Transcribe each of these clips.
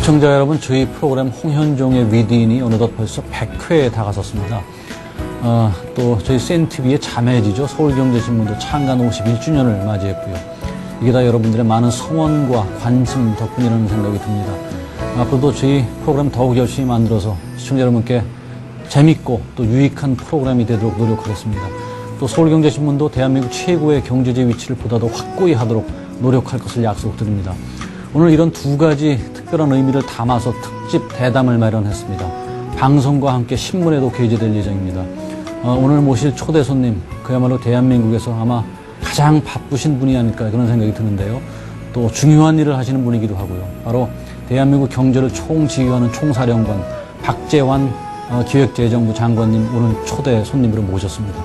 시청자 여러분, 저희 프로그램 홍현종의 위드인이 어느덧 벌써 100회에 다가섰습니다. 또 저희 센TV의 자매지죠. 서울경제신문도 창간 51주년을 맞이했고요. 이게 다 여러분들의 많은 성원과 관심 덕분이라는 생각이 듭니다. 앞으로도 저희 프로그램 더욱 열심히 만들어서 시청자 여러분께 재밌고 또 유익한 프로그램이 되도록 노력하겠습니다. 또 서울경제신문도 대한민국 최고의 경제지 위치를 보다 더 확고히 하도록 노력할 것을 약속드립니다. 오늘 이런 두 가지 특별한 의미를 담아서 특집 대담을 마련했습니다. 방송과 함께 신문에도 게재될 예정입니다. 오늘 모실 초대 손님, 그야말로 대한민국에서 아마 가장 바쁘신 분이 아닐까 그런 생각이 드는데요. 또 중요한 일을 하시는 분이기도 하고요. 바로 대한민국 경제를 총지휘하는 총사령관 박재환 기획재정부 장관님 오늘 초대 손님으로 모셨습니다.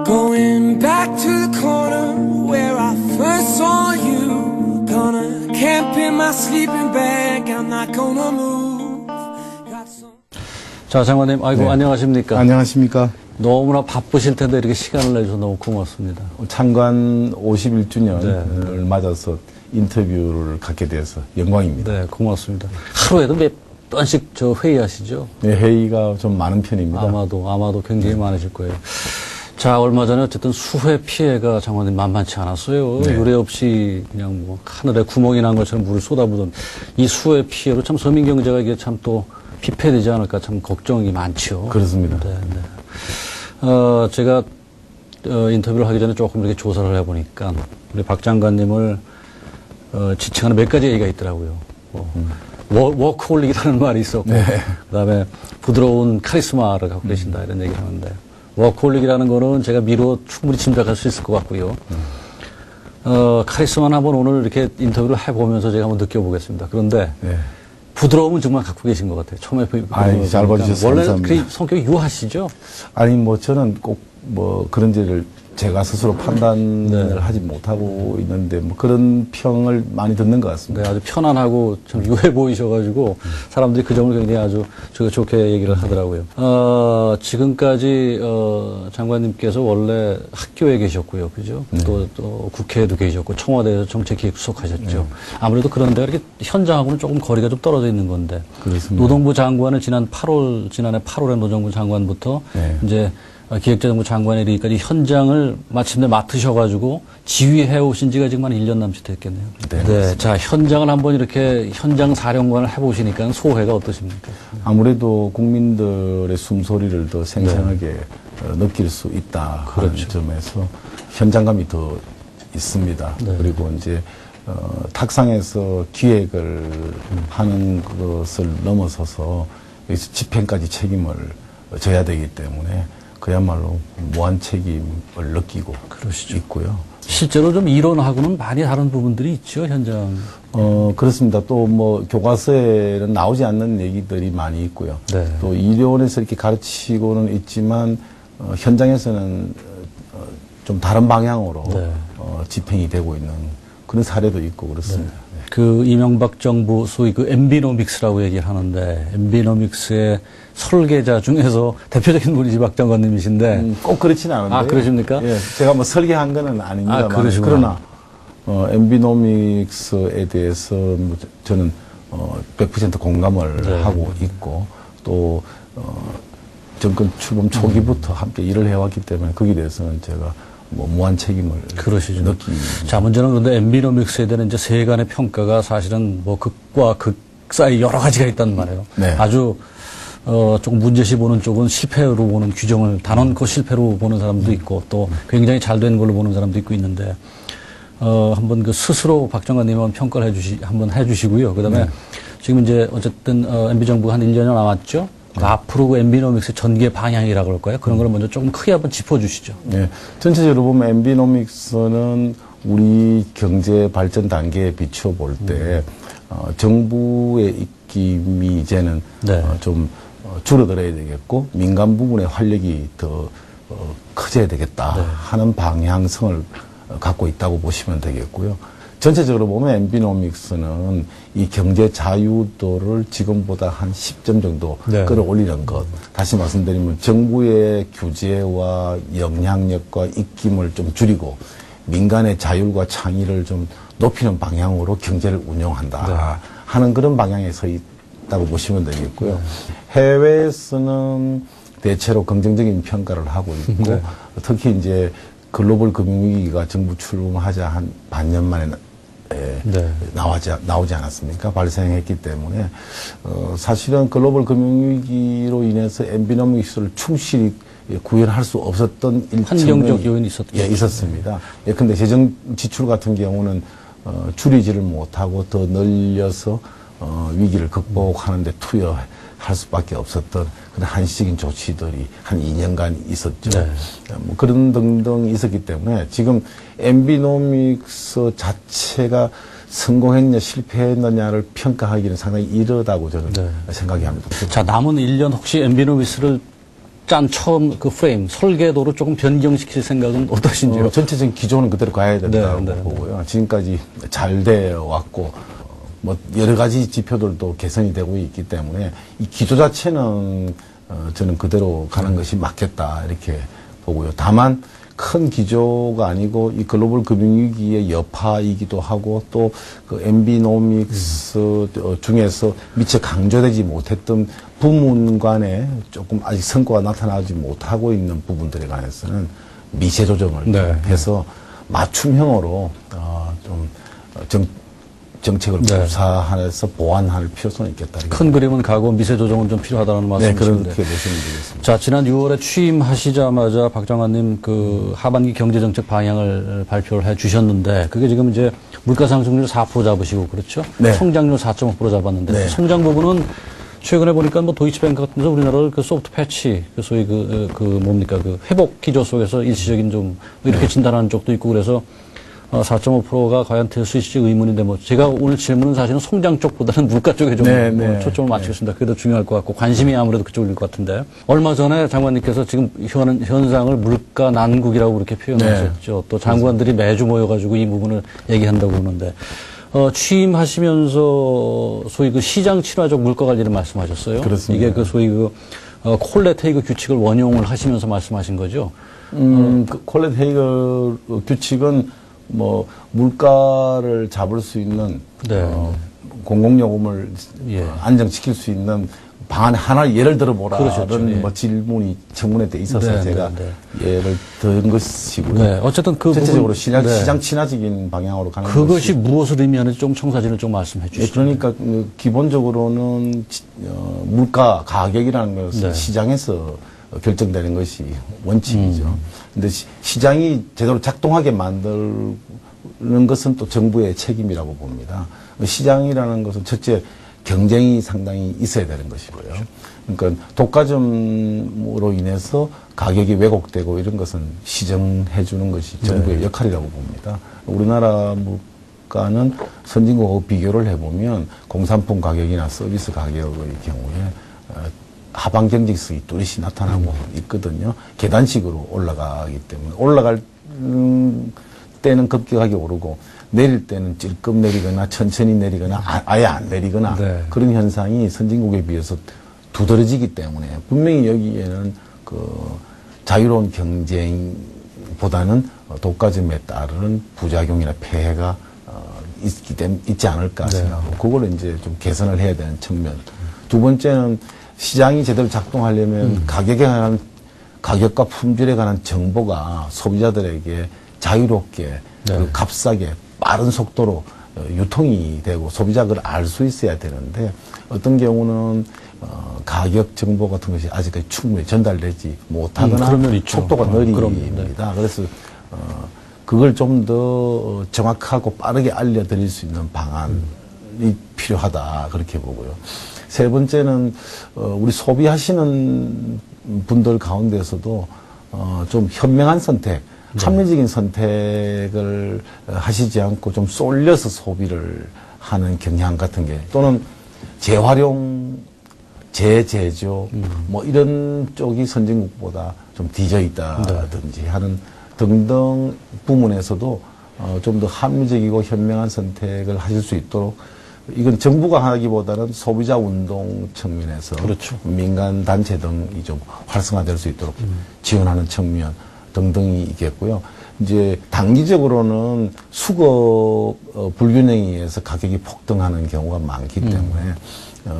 Going back to the corner where I first saw you. Gonna camp in my sleeping bag. I'm not gonna move. 자, 장관님, 아이고, 네. 안녕하십니까? 안녕하십니까? 너무나 바쁘실 텐데 이렇게 시간을 내주셔서 너무 고맙습니다. 창간 51주년을 네. 맞아서 인터뷰를 갖게 돼서 영광입니다. 네, 고맙습니다. 하루에도 몇 번씩 회의하시죠? 네, 회의가 좀 많은 편입니다. 아마도 굉장히 많으실 거예요. 자, 얼마 전에 어쨌든 수해 피해가 장관님 만만치 않았어요. 네. 유례 없이 그냥 뭐 하늘에 구멍이 난 것처럼 물을 쏟아부던 이 수해 피해로 참 서민 경제가 이게 참 또 피폐되지 않을까 참 걱정이 많죠. 그렇습니다. 네, 네. 제가 인터뷰를 하기 전에 조금 이렇게 조사를 해보니까 우리 박 장관님을 지칭하는 몇 가지 얘기가 있더라고요. 워크홀릭이라는 말이 있었고, 네. 그다음에 부드러운 카리스마를 갖고 계신다 이런 얘기를 하는데, 워크홀릭이라는 거는 제가 미로 충분히 짐작할 수 있을 것 같고요. 카리스마는 한번 오늘 이렇게 인터뷰를 해보면서 제가 한번 느껴보겠습니다. 그런데 네. 부드러움은 정말 갖고 계신 것 같아요. 처음에 잘 봐주셔서 원래 감사합니다. 그 성격이 유하시죠? 아니, 저는 꼭 그런지를 제가 스스로 판단을 네. 하지 못하고 있는데, 그런 평을 많이 듣는 것 같습니다. 네, 아주 편안하고 참 유해 보이셔가지고 사람들이 그 점을 굉장히 아주 좋게 얘기를 하더라고요. 지금까지 장관님께서 원래 학교에 계셨고요, 그죠? 네. 또 국회에도 계셨고 청와대에서 정책기획수석하셨죠. 네. 아무래도 그런 데가 이렇게 현장하고는 조금 거리가 좀 떨어져 있는 건데. 그렇습니다. 노동부 장관을 지난해 8월에 노동부 장관부터 네. 이제 기획재정부 장관에 이르기까지 현장을 마침내 맡으셔가지고 지휘해 오신 지가 지금 한 1년 남짓 됐겠네요. 네. 자, 현장을 한번 이렇게 현장 사령관을 해보시니까 소회가 어떠십니까? 아무래도 국민들의 숨소리를 더 생생하게 느낄 수 있다 하는 그렇죠. 점에서 현장감이 더 있습니다. 네. 그리고 이제 탁상에서 기획을 하는 것을 넘어서서 여기서 집행까지 책임을 져야 되기 때문에 그야말로 무한 책임을 느끼고 그러시죠. 있고요. 실제로 좀 이론하고는 많이 다른 부분들이 있죠, 현장. 그렇습니다. 또 교과서에는 나오지 않는 얘기들이 많이 있고요. 네. 또 이론에서 이렇게 가르치고는 있지만, 현장에서는 좀 다른 방향으로 네. 집행이 되고 있는 그런 사례도 있고 그렇습니다. 네. 그 이명박 정부 소위 그 엠비노믹스라고 얘기를 하는데, 엠비노믹스의 설계자 중에서 대표적인 분이 박 장관님이신데. 꼭 그렇지는 않은데. 아, 그러십니까? 예, 제가 설계한 거는 아닙니다만. 그러시구나. 그러나, 엠비노믹스에 대해서 저는 100% 공감을 네. 하고 있고, 또, 정권 출범 초기부터 함께 일을 해왔기 때문에 거기에 대해서는 제가 무한 책임을 그러시죠. 느끼는. 자, 문제는 그런데 엠비노믹스에 대한 이제 세간의 평가가 사실은 극과 극 사이 여러 가지가 있단 말이에요. 네. 아주 조금 문제시 보는 쪽은 실패로 보는 규정을 단언코 실패로 보는 사람도 있고 또 굉장히 잘 된 걸로 보는 사람도 있고 있는데 한번 스스로 박 장관님 평가를 한번 해주시고요. 그다음에 네. 지금 이제 어쨌든 MB 정부가 한 1년이 남았죠. 앞으로 그 엠비노믹스의 전개 방향이라고 그럴까요? 그런 걸 먼저 조금 크게 한번 짚어주시죠. 네. 전체적으로 보면 엠비노믹스는 우리 경제 발전 단계에 비춰볼 때, 정부의 입김이 이제는 네. 좀 줄어들어야 되겠고, 민간 부분의 활력이 더 커져야 되겠다 네. 하는 방향성을 갖고 있다고 보시면 되겠고요. 전체적으로 보면 엠비노믹스는 이 경제 자유도를 지금보다 한 10점 정도 네. 끌어올리는 것. 다시 말씀드리면 정부의 규제와 영향력과 입김을 좀 줄이고 민간의 자율과 창의를 좀 높이는 방향으로 경제를 운영한다 하는 그런 방향에 서 있다고 보시면 되겠고요. 해외에서는 대체로 긍정적인 평가를 하고 있고 특히 이제 글로벌 금융위기가 정부 출범하자 한 반년 만에 나오지 않았습니까? 발생했기 때문에 사실은 글로벌 금융위기로 인해서 엠비노믹스를 충실히 구현할 수 없었던 환경적 요인이 있었죠. 예, 있었습니다. 예컨대 재정 지출 같은 경우는 줄이지를 못하고 더 늘려서 위기를 극복하는 데 투여할 수밖에 없었던 그런 한시적인 조치들이 한 2년간 있었죠. 뭐 그런 등등 있었기 때문에 지금 엠비노믹스 자체가 성공했냐 실패했느냐를 평가하기는 상당히 이르다고 저는 생각이 합니다. 자, 남은 1년 혹시 엠비노믹스를 짠 처음 그 프레임, 설계도로 조금 변경시킬 생각은 어떠신지요? 전체적인 기조는 그대로 가야 된다고 보고요. 지금까지 잘 되어 왔고, 뭐, 여러 가지 지표들도 개선이 되고 있기 때문에 이 기조 자체는 저는 그대로 가는 것이 맞겠다, 이렇게 보고요. 다만, 큰 기조가 아니고 이 글로벌 금융위기의 여파이기도 하고 또 그 엠비노믹스 중에서 미처 강조되지 못했던 부문 간에 조금 아직 성과가 나타나지 못하고 있는 부분들에 관해서는 미세 조정을 해서 맞춤형으로 좀 정책을 구사해서 보완할 필요성이 있겠다. 큰 그림은 가고 미세 조정은 좀 필요하다는 말씀이신데. 네, 그렇게 보시면 되겠습니다. 자, 지난 6월에 취임하시자마자 박 장관님 그 하반기 경제정책 방향을 발표를 해 주셨는데 그게 지금 이제 물가상승률 4% 잡으시고 그렇죠? 네. 성장률 4.5% 잡았는데 네. 성장 부분은 최근에 보니까 뭐 도이치뱅크 같은 데서 우리나라를 그 소프트 패치, 그 소위 뭡니까 그 회복 기조 속에서 일시적인 좀 이렇게 진단하는 쪽도 있고 그래서 4.5%가 과연 될 수 있을지 의문인데 뭐 제가 오늘 질문은 사실은 성장 쪽보다는 물가 쪽에 좀 초점을 맞추겠습니다. 그게 더 중요할 것 같고 관심이 아무래도 그쪽일 것 같은데 얼마 전에 장관님께서 지금 현상을 물가 난국이라고 그렇게 표현하셨죠. 또 장관들이 매주 모여가지고 이 부분을 얘기한다고 그러는데 취임하시면서 소위 그 시장 친화적 물가 관리를 말씀하셨어요. 그렇습니다. 이게 그 소위 그 콜레테이그 규칙을 원용을 하시면서 말씀하신 거죠. 그 콜레테이그 규칙은 뭐 물가를 잡을 수 있는 공공요금을 안정시킬 수 있는 방안 하나 예를 들어보라는 뭐 질문이 청문회 때 있어서 제가 예를 든 것이고요. 어쨌든 그 전체적으로 시장 친화적인 방향으로 가는 그것이 무엇을 의미하는지 좀 청사진을 좀 말씀해 주시죠. 그러니까 기본적으로는 물가 가격이라는 것은 시장에서 결정되는 것이 원칙이죠. 근데 시장이 제대로 작동하게 만드는 것은 또 정부의 책임이라고 봅니다. 시장이라는 것은 첫째 경쟁이 상당히 있어야 되는 것이고요. 그러니까 독과점으로 인해서 가격이 왜곡되고 이런 것은 시정해 주는 것이 정부의 역할이라고 봅니다. 우리나라 물가는 선진국하고 비교를 해보면 공산품 가격이나 서비스 가격의 경우에 하방 경직성이 뚜렷이 나타나고 있거든요. 계단식으로 올라가기 때문에 올라갈 때는 급격하게 오르고 내릴 때는 찔끔 내리거나 천천히 내리거나 아예 안 내리거나 그런 현상이 선진국에 비해서 두드러지기 때문에 분명히 여기에는 그 자유로운 경쟁보다는 독과점에 따르는 부작용이나 폐해가 있지 않을까 생각하고 그걸 이제 좀 개선을 해야 되는 측면. 두 번째는 시장이 제대로 작동하려면 가격에 관한 가격과 품질에 관한 정보가 소비자들에게 자유롭게 그리고 값싸게 빠른 속도로 유통이 되고 소비자가 그걸 알 수 있어야 되는데 어떤 경우는 가격 정보 같은 것이 아직까지 충분히 전달되지 못하거나 속도가 느립니다. 그래서 그걸 좀 더 정확하고 빠르게 알려드릴 수 있는 방안이 필요하다 그렇게 보고요. 세 번째는 우리 소비하시는 분들 가운데서도 좀 현명한 선택, 합리적인 선택을 하시지 않고 좀 쏠려서 소비를 하는 경향 같은 게 또는 재활용, 재제조 뭐 이런 쪽이 선진국보다 좀 뒤져 있다든지 하는 등등 부문에서도 좀 더 합리적이고 현명한 선택을 하실 수 있도록 이건 정부가 하기보다는 소비자 운동 측면에서 민간 단체 등이 좀 활성화될 수 있도록 지원하는 측면 등등이 있겠고요. 이제 단기적으로는 수거 불균형에 의해서 가격이 폭등하는 경우가 많기 때문에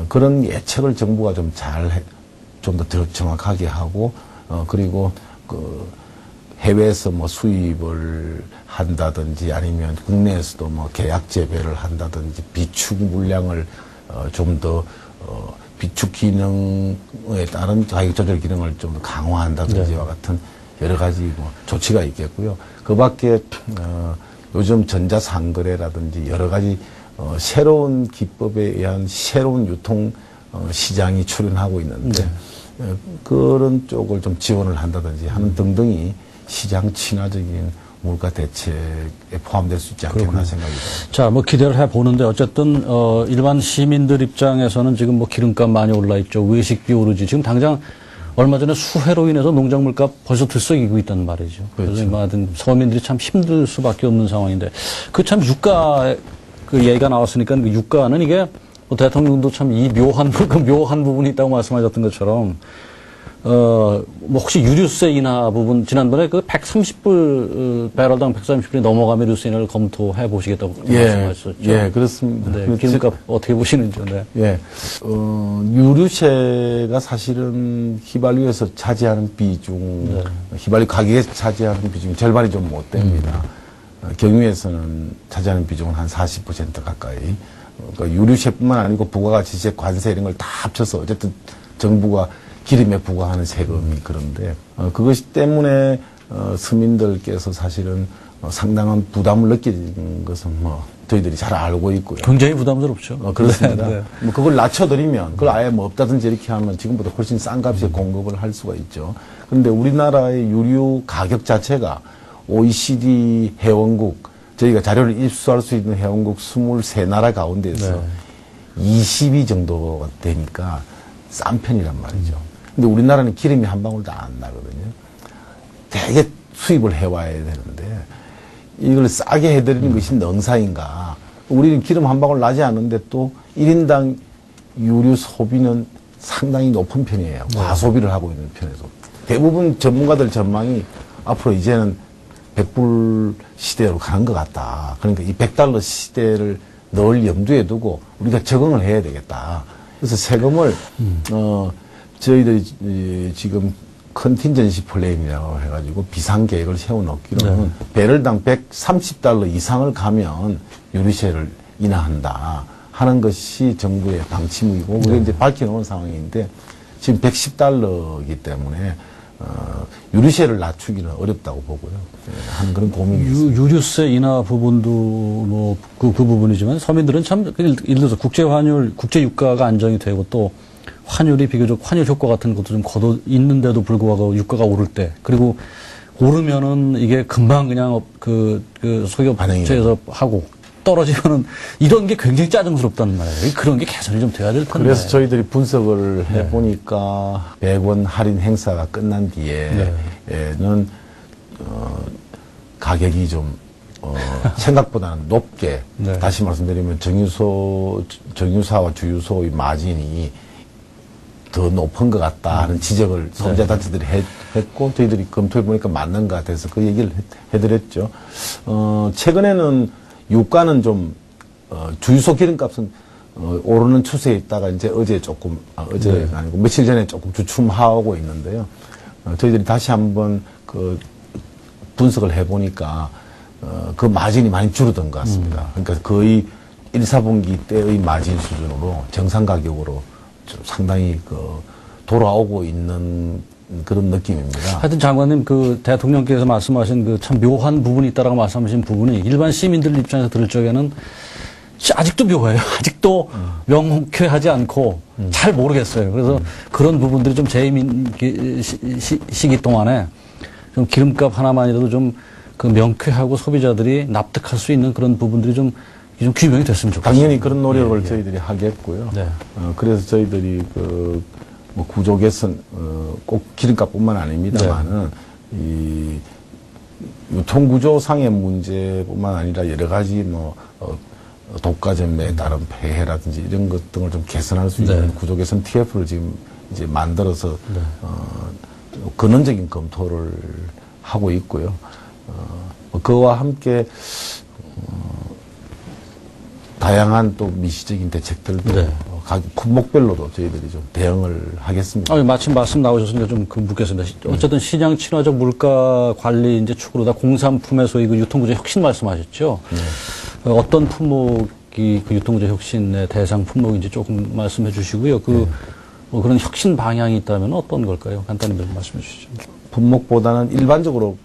그런 예측을 정부가 좀 더 정확하게 하고 그리고 그 해외에서 뭐 수입을 한다든지 아니면 국내에서도 뭐 계약 재배를 한다든지 비축 물량을 좀 더 비축 기능에 따른 가격 조절 기능을 좀 더 강화한다든지와 같은 여러 가지 뭐 조치가 있겠고요. 그 밖에 요즘 전자상거래라든지 여러 가지 새로운 기법에 의한 새로운 유통 시장이 출현하고 있는데 그런 쪽을 좀 지원을 한다든지 하는 등등이 시장 친화적인 물가 대책에 포함될 수 있지 않겠나 생각이 듭니다. 자, 뭐 기대를 해보는데 어쨌든 일반 시민들 입장에서는 지금 뭐 기름값 많이 올라 있죠. 외식비 오르지. 지금 당장 얼마 전에 수해로 인해서 농작 물가 벌써 들썩이고 있단 말이죠. 그래서 하여튼 서민들이 참 힘들 수밖에 없는 상황인데 그 참 유가 그 얘기가 나왔으니까 그 유가는 이게 뭐 대통령도 참 이 묘한 부분이 있다고 말씀하셨던 것처럼 뭐 혹시 유류세 인하 부분 지난번에 그 130불 배럴당 130불이 넘어가면 유류세 인하를 검토해 보시겠다고 말씀하셨죠. 예, 그렇습니다. 네, 기름값 어떻게 보시는지요? 네. 예, 유류세가 사실은 휘발유에서 차지하는 비중, 휘발유 가격에 차지하는 비중이 절반이 좀 못 됩니다. 경유에서는 차지하는 비중은 한 40% 가까이. 그러니까 유류세뿐만 아니고 부가가치세, 관세 이런 걸 다 합쳐서 어쨌든 정부가 기름에 부과하는 세금이 그런데 그것이 때문에 서민들께서 사실은 상당한 부담을 느끼는 것은 뭐 저희들이 잘 알고 있고요. 굉장히 부담스럽죠. 그렇습니다. 네, 네. 뭐 그걸 낮춰드리면 그걸 아예 뭐 없다든지 이렇게 하면 지금보다 훨씬 싼 값에 공급을 할 수가 있죠. 그런데 우리나라의 유류 가격 자체가 OECD 회원국 저희가 자료를 입수할 수 있는 회원국 23나라 가운데서 20위 정도가 되니까 싼 편이란 말이죠. 근데 우리나라는 기름이 한 방울도 안 나거든요. 되게 수입을 해와야 되는데 이걸 싸게 해드리는 것이 능사인가. 우리는 기름 한 방울 나지 않는데 또 1인당 유류 소비는 상당히 높은 편이에요. 과소비를 하고 있는 편에서. 대부분 전문가들 전망이 앞으로 이제는 100불 시대로 가는 것 같다. 그러니까 이 100달러 시대를 늘 염두에 두고 우리가 적응을 해야 되겠다. 그래서 세금을 저희들이 지금 컨틴전시 플랜이라고 해가지고 비상계획을 세워놓기로는 배럴당 130달러 이상을 가면 유류세를 인하한다 하는 것이 정부의 방침이고 그게 이제 밝혀놓은 상황인데 지금 110달러이기 때문에 유류세를 낮추기는 어렵다고 보고요. 하는 그런 고민이 있습니다. 유류세 인하 부분도 뭐 그 부분이지만 서민들은 참 예를 들어서 국제환율, 국제유가가 안정이 되고 또 환율이 비교적 환율 효과 같은 것도 좀 걷어 있는데도 불구하고 유가가 오를 때 그리고 오르면은 이게 금방 그냥 그 소기업체에서 하고 떨어지면은 이런 게 굉장히 짜증스럽다는 말이에요. 그런 게 개선이 좀 돼야 될 텐데. 그래서 저희들이 분석을 해보니까 100원 할인 행사가 끝난 뒤에는 가격이 좀 생각보다는 높게 다시 말씀드리면 정유사와 주유소의 마진이 더 높은 것 같다 하는 지적을 소비자단체들이 했고 저희들이 검토해 보니까 맞는 것 같아서 그 얘기를 해드렸죠. 최근에는 유가는 좀 주유소 기름값은 오르는 추세에 있다가 이제 어제 조금 어제가 아니고 며칠 전에 조금 주춤하고 있는데요. 저희들이 다시 한번 그 분석을 해보니까 그 마진이 많이 줄어든 것 같습니다. 그러니까 거의 1, 4분기 때의 마진 수준으로 정상 가격으로 좀 상당히 돌아오고 있는 그런 느낌입니다. 하여튼 장관님 그 대통령께서 말씀하신 그 참 묘한 부분이 있다라고 말씀하신 부분이 일반 시민들 입장에서 들을 적에는 아직도 묘해요. 아직도 명쾌하지 않고 잘 모르겠어요. 그래서 그런 부분들이 좀 재임 시기 동안에 좀 기름값 하나만이라도 좀 그 명쾌하고 소비자들이 납득할 수 있는 그런 부분들이 좀 규명이 됐으면 좋겠습니다. 당연히 그런 노력을 저희들이 하겠고요. 그래서 저희들이 뭐 구조 개선, 꼭 기름값뿐만 아닙니다만은 이 유통구조상의 문제뿐만 아니라 여러 가지 뭐 독과점에 따른 폐해라든지 이런 것 등을 좀 개선할 수 있는 구조 개선 TF를 지금 이제 만들어서 근원적인 검토를 하고 있고요. 그와 함께 다양한 또 미시적인 대책들도 네. 각 품목별로도 저희들이 좀 대응을 하겠습니다. 마침 말씀 나오셨으니까 좀 묻겠습니다. 어쨌든 시장 친화적 물가 관리 이제 축으로 다 공산품의 소위 그 유통구조 혁신 말씀하셨죠. 네. 어떤 품목이 그 유통구조 혁신의 대상 품목인지 조금 말씀해 주시고요. 뭐 그런 혁신 방향이 있다면 어떤 걸까요? 간단히 좀 말씀해 주시죠. 품목보다는 일반적으로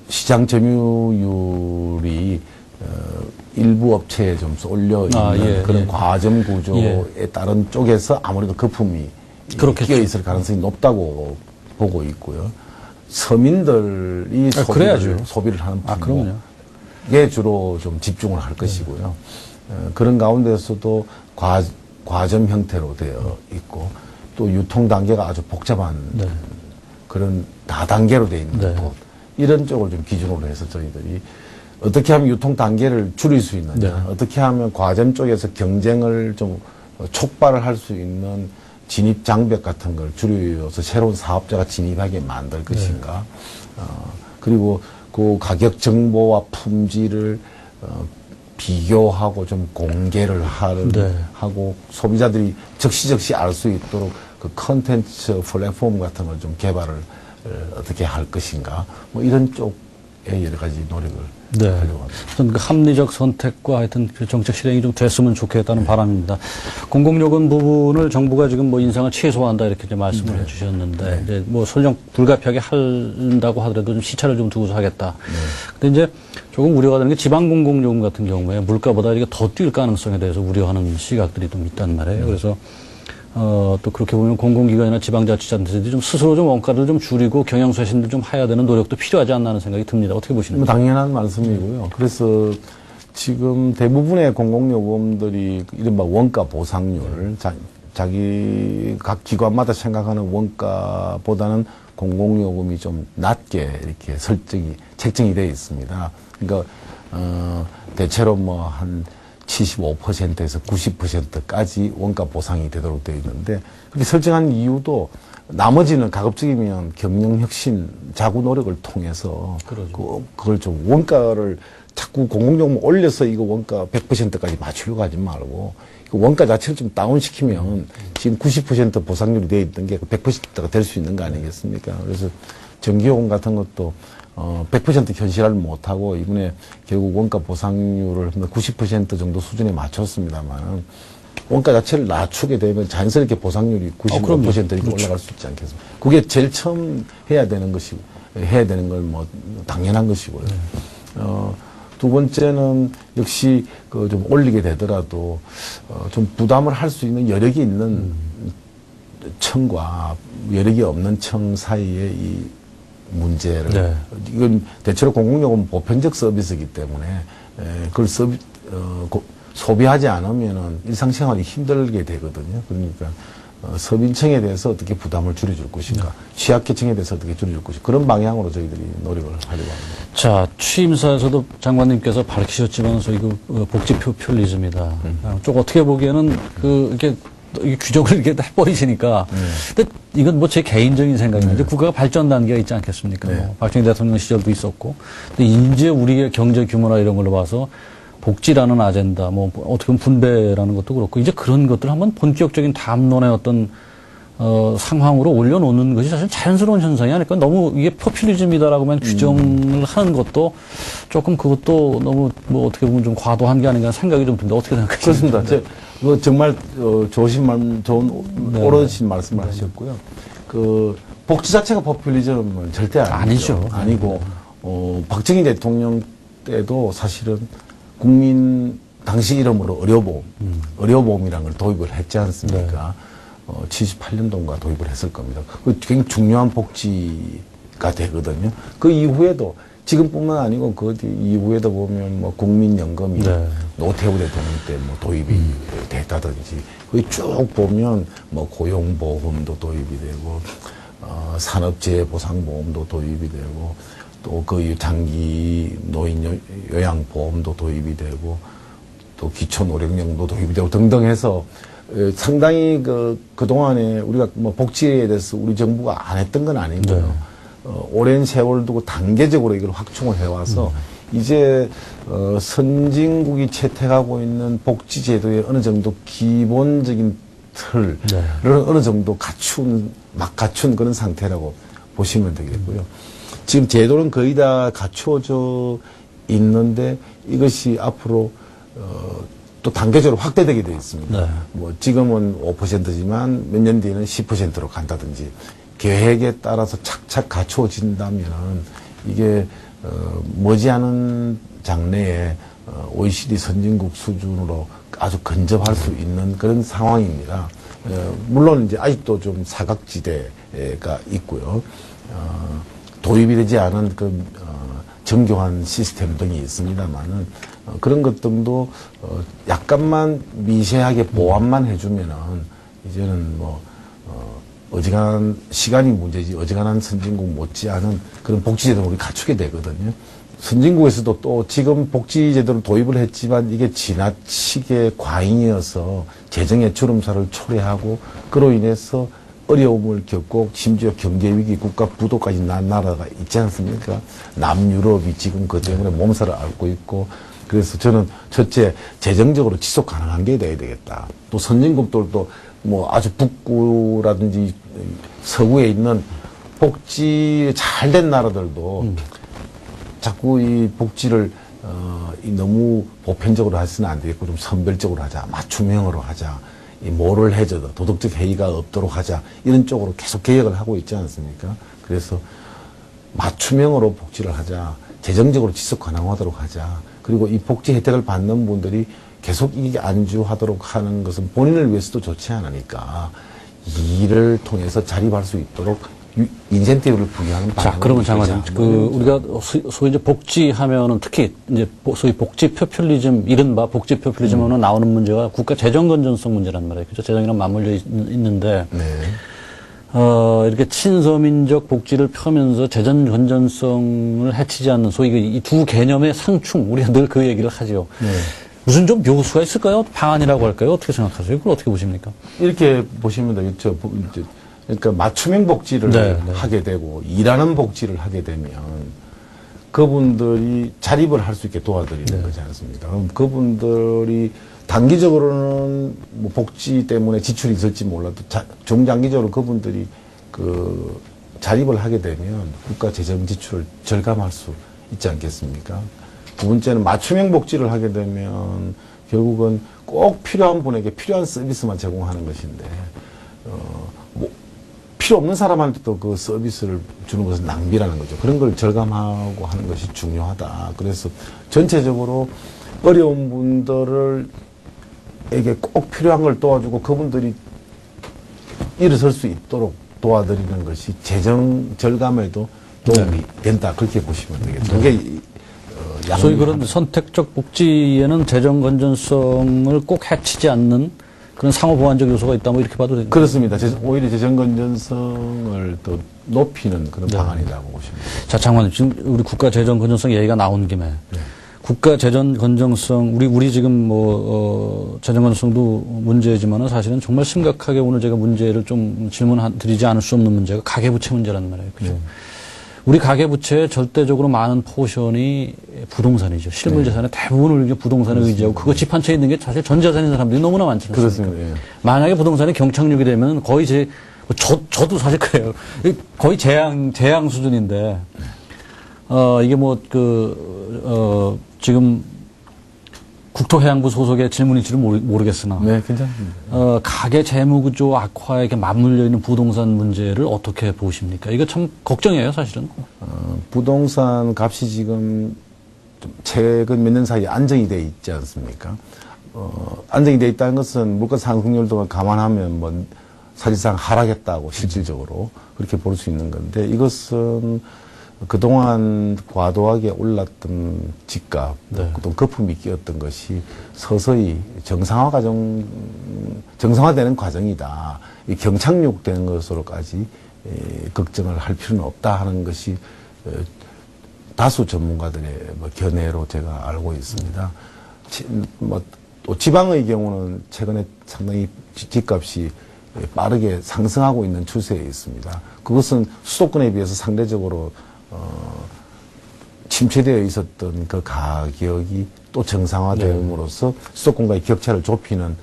시장 점유율이 일부 업체에 좀 쏠려 있는 그런 과점 구조에 따른 쪽에서 아무래도 거품이 끼어 있을 가능성이 높다고 보고 있고요. 서민들이 소비를 하는 품목에 주로 좀 집중을 할 것이고요. 그런 가운데서도 과점 형태로 되어 있고 또 유통 단계가 아주 복잡한 그런 다단계로 되어 있는 것 이런 쪽을 좀 기준으로 해서 저희들이 어떻게 하면 유통 단계를 줄일 수 있느냐, 어떻게 하면 과점 쪽에서 경쟁을 좀 촉발을 할 수 있는 진입 장벽 같은 걸 줄여서 새로운 사업자가 진입하게 만들 것인가, 그리고 그 가격 정보와 품질을 비교하고 좀 공개를 하고 소비자들이 적시적시 알 수 있도록 그 컨텐츠 플랫폼 같은 걸 좀 개발을 어떻게 할 것인가, 뭐 이런 쪽에 여러 가지 노력을 하려고 합니다. 어떤 그 합리적 선택과 하여튼 그 정책 실행이 좀 됐으면 좋겠다는 바람입니다. 공공요금 부분을 정부가 지금 뭐 인상을 최소화한다 이렇게 이제 말씀을 해주셨는데, 이제 뭐 설령 불가피하게 한다고 하더라도 좀 시차를 좀 두고서 하겠다. 근데 이제 조금 우려가 되는 게 지방 공공요금 같은 경우에 물가보다 이게 더 뛸 가능성에 대해서 우려하는 시각들이 좀 있단 말이에요. 그래서 또 그렇게 보면 공공기관이나 지방자치단체들이 좀 스스로 좀 원가를 좀 줄이고 경영쇄신도 좀 해야 되는 노력도 필요하지 않나 하는 생각이 듭니다. 어떻게 보시는가요? 당연한 말씀이고요. 그래서 지금 대부분의 공공요금들이 이른바 원가 보상률, 자기 각 기관마다 생각하는 원가보다는 공공요금이 좀 낮게 이렇게 책정이 되어 있습니다. 그러니까 대체로 뭐 한 75%에서 90%까지 원가 보상이 되도록 되어 있는데, 그렇게 설정한 이유도 나머지는 가급적이면 경영혁신, 자구 노력을 통해서 그걸 좀 원가를 자꾸 공공요금 올려서 이거 원가 100%까지 맞추려고 하지 말고 원가 자체를 좀 다운시키면 지금 90% 보상률이 되어 있던 게 100%가 될 수 있는 거 아니겠습니까? 그래서 전기요금 같은 것도 100% 현실화를 못하고 이번에 결국 원가 보상률을 90% 정도 수준에 맞췄습니다만 원가 자체를 낮추게 되면 자연스럽게 보상률이 95% 이렇게 올라갈 수 있지 않겠습니까? 그게 제일 처음 해야 되는 걸 뭐 당연한 것이고요. 두 번째는 역시 그 좀 올리게 되더라도 좀 부담을 할 수 있는 여력이 있는 청과 여력이 없는 청 사이에 이 문제를 이건 대체로 공공요금 보편적 서비스이기 때문에 그걸 소비하지 않으면은 일상생활이 힘들게 되거든요. 그러니까 서민층에 대해서 어떻게 부담을 줄여줄 것인가, 취약계층에 대해서 어떻게 줄여줄 것인가, 그런 방향으로 저희들이 노력을 하려고 합니다. 자, 취임사에서도 장관님께서 밝히셨지만 소위 그 복지 포퓰리즘이다. 좀 어떻게 보기에는 이게 규정을 이렇게 해버리시니까. 근데 이건 뭐 제 개인적인 생각인데 국가가 발전 단계가 있지 않겠습니까? 뭐 박정희 대통령 시절도 있었고. 근데 이제 우리의 경제 규모나 이런 걸로 봐서 복지라는 아젠다, 뭐 어떻게 보면 분배라는 것도 그렇고 이제 그런 것들 한번 본격적인 담론의 어떤 상황으로 올려놓는 것이 사실 자연스러운 현상이 아닐까. 너무 이게 포퓰리즘이다라고만 규정을 하는 것도 조금 그것도 너무 뭐 어떻게 보면 좀 과도한 게 아닌가 생각이 좀 듭니다. 어떻게 생각하십니까? 그렇습니다. 정말 좋은 옳으신 말씀을 하셨고요. 그 복지 자체가 포퓰리즘은 절대 아니죠. 아니고 박정희 대통령 때도 사실은 국민 당시 이름으로 의료보험이라는 걸 도입을 했지 않습니까? 78년도인가 도입을 했을 겁니다. 그 굉장히 중요한 복지가 되거든요. 그 이후에도 지금뿐만 아니고 그 이후에도 보면 뭐 국민연금이 노태우 대통령 때 뭐 도입이 됐다든지 거기 쭉 보면 뭐 고용보험도 도입이 되고 산업재해보상보험도 도입이 되고 또 그 장기 노인 요양보험도 도입이 되고 또 기초노령연금도 도입이 되고 등등 해서 상당히 그동안에 우리가 뭐 복지에 대해서 우리 정부가 안 했던 건 아니고요. 오랜 세월 두고 단계적으로 이걸 확충을 해와서 이제 선진국이 채택하고 있는 복지제도의 어느 정도 기본적인 틀을 어느 정도 막 갖춘 그런 상태라고 보시면 되겠고요. 지금 제도는 거의 다 갖추어져 있는데 이것이 앞으로 또 단계적으로 확대되게 되어 있습니다. 뭐 지금은 5%지만 몇 년 뒤에는 10%로 간다든지 계획에 따라서 착착 갖추어진다면 이게 머지않은 장래에 OECD 선진국 수준으로 아주 근접할 수 있는 그런 상황입니다. 물론 이제 아직도 좀 사각지대가 있고요. 도입이 되지 않은 정교한 시스템 등이 있습니다만은 그런 것 등도 약간만 미세하게 보완만 해주면은 이제는 뭐 어지간한 시간이 문제지 어지간한 선진국 못지않은 그런 복지제도를 우리 갖추게 되거든요. 선진국에서도 또 지금 복지제도를 도입을 했지만 이게 지나치게 과잉이어서 재정의 주름살을 초래하고 그로 인해서 어려움을 겪고 심지어 경제위기 국가 부도까지 난 나라가 있지 않습니까? 남유럽이 지금 그 때문에 몸살을 앓고 있고 그래서 저는 첫째 재정적으로 지속 가능한 게 돼야 되겠다. 또 선진국들도 뭐 아주 북구라든지 서구에 있는 복지 잘 된 나라들도 자꾸 이 복지를 너무 보편적으로 해서는 안 되겠고 좀 선별적으로 하자, 맞춤형으로 하자, 이 모럴 해저드, 도덕적 해이가 없도록 하자 이런 쪽으로 계속 개혁을 하고 있지 않습니까? 그래서 맞춤형으로 복지를 하자, 재정적으로 지속 가능하도록 하자, 그리고 이 복지 혜택을 받는 분들이 계속 이게 안주하도록 하는 것은 본인을 위해서도 좋지 않으니까 이를 통해서 자립할 수 있도록 인센티브를 부여하는 자, 그러면 장관님, 우리가 소위 이제 복지하면은 특히 이제 소위 복지 포퓰리즘, 이른바 복지 포퓰리즘 하면 나오는 문제가 국가 재정 건전성 문제란 말이에요. 그죠? 재정이랑 맞물려 있는데. 이렇게 친서민적 복지를 펴면서 재정 건전성을 해치지 않는 소위 이 두 개념의 상충, 우리가 늘 그 얘기를 하죠. 무슨 좀 묘수가 있을까요? 방안이라고 할까요? 어떻게 생각하세요? 그걸 어떻게 보십니까? 이렇게 보시면 되겠죠. 그러니까 맞춤형 복지를 하게 되고 일하는 복지를 하게 되면 그분들이 자립을 할 수 있게 도와드리는 거지 않습니까? 그럼 그분들이 단기적으로는 뭐 복지 때문에 지출이 있을지 몰라도 중장기적으로 그분들이 자립을 하게 되면 국가 재정 지출을 절감할 수 있지 않겠습니까? 두 번째는 맞춤형 복지를 하게 되면 결국은 꼭 필요한 분에게 필요한 서비스만 제공하는 것인데 뭐 필요 없는 사람한테도 그 서비스를 주는 것은 낭비라는 거죠. 그런 걸 절감하고 하는 것이 중요하다. 그래서 전체적으로 어려운 분들에게 꼭 필요한 걸 도와주고 그분들이 일어설 수 있도록 도와드리는 것이 재정 절감에도 도움이 된다. 그렇게 보시면 되겠죠. 그게 소위 그런 선택적 복지에는 재정 건전성을 꼭 해치지 않는 그런 상호 보완적 요소가 있다, 뭐 이렇게 봐도 됩니다. 그렇습니다. 오히려 재정 건전성을 더 높이는 그런 방안이라고 보시면 됩니다. 자, 장관님, 지금 우리 국가 재정 건전성 얘기가 나온 김에 국가 재정 건전성, 우리 지금 재정 건전성도 문제지만은 사실은 정말 심각하게 오늘 제가 문제를 좀 드리지 않을 수 없는 문제가 가계부채 문제란 말이에요. 그죠? 우리 가계부채의 절대적으로 많은 포션이 부동산이죠. 실물재산의 대부분을 부동산에 의지하고 그거 집 한 채 있는 게 사실 전 재산인 사람들이 너무나 많지 않습니까? 그렇습니다. 만약에 부동산이 경착륙이 되면 거의 저도 사실 그래요. 거의 재앙 수준인데, 이게 지금 국토해양부 소속의 질문일지는 모르겠으나. 네, 괜찮습니다. 가계 재무구조 악화에 맞물려 있는 부동산 문제를 어떻게 보십니까? 이거 참 걱정이에요, 사실은. 부동산 값이 지금 좀 최근 몇 년 사이에 안정이 돼 있지 않습니까? 안정이 돼 있다는 것은 물가 상승률도 감안하면 사실상 하락했다고 실질적으로 그렇게 볼 수 있는 건데 이것은 그동안 과도하게 올랐던 집값, 또 거품이 끼었던 것이 서서히 정상화되는 과정이다. 이 경착륙되는 것으로까지 걱정을 할 필요는 없다 하는 것이 다수 전문가들의 견해로 제가 알고 있습니다. 또 지방의 경우는 최근에 상당히 집값이 빠르게 상승하고 있는 추세에 있습니다. 그것은 수도권에 비해서 상대적으로 침체되어 있었던 그 가격이 또 정상화됨으로써 수도권과의 격차를 좁히는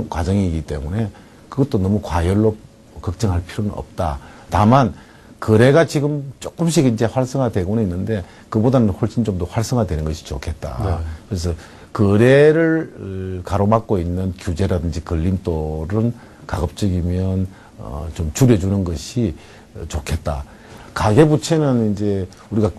과정이기 때문에 그것도 너무 과열로 걱정할 필요는 없다. 다만 거래가 지금 조금씩 이제 활성화되고는 있는데 그보다는 훨씬 좀 더 활성화되는 것이 좋겠다. 그래서 거래를 가로막고 있는 규제라든지 걸림돌은 가급적이면 좀 줄여주는 것이 좋겠다. 가계부채는 이제 우리가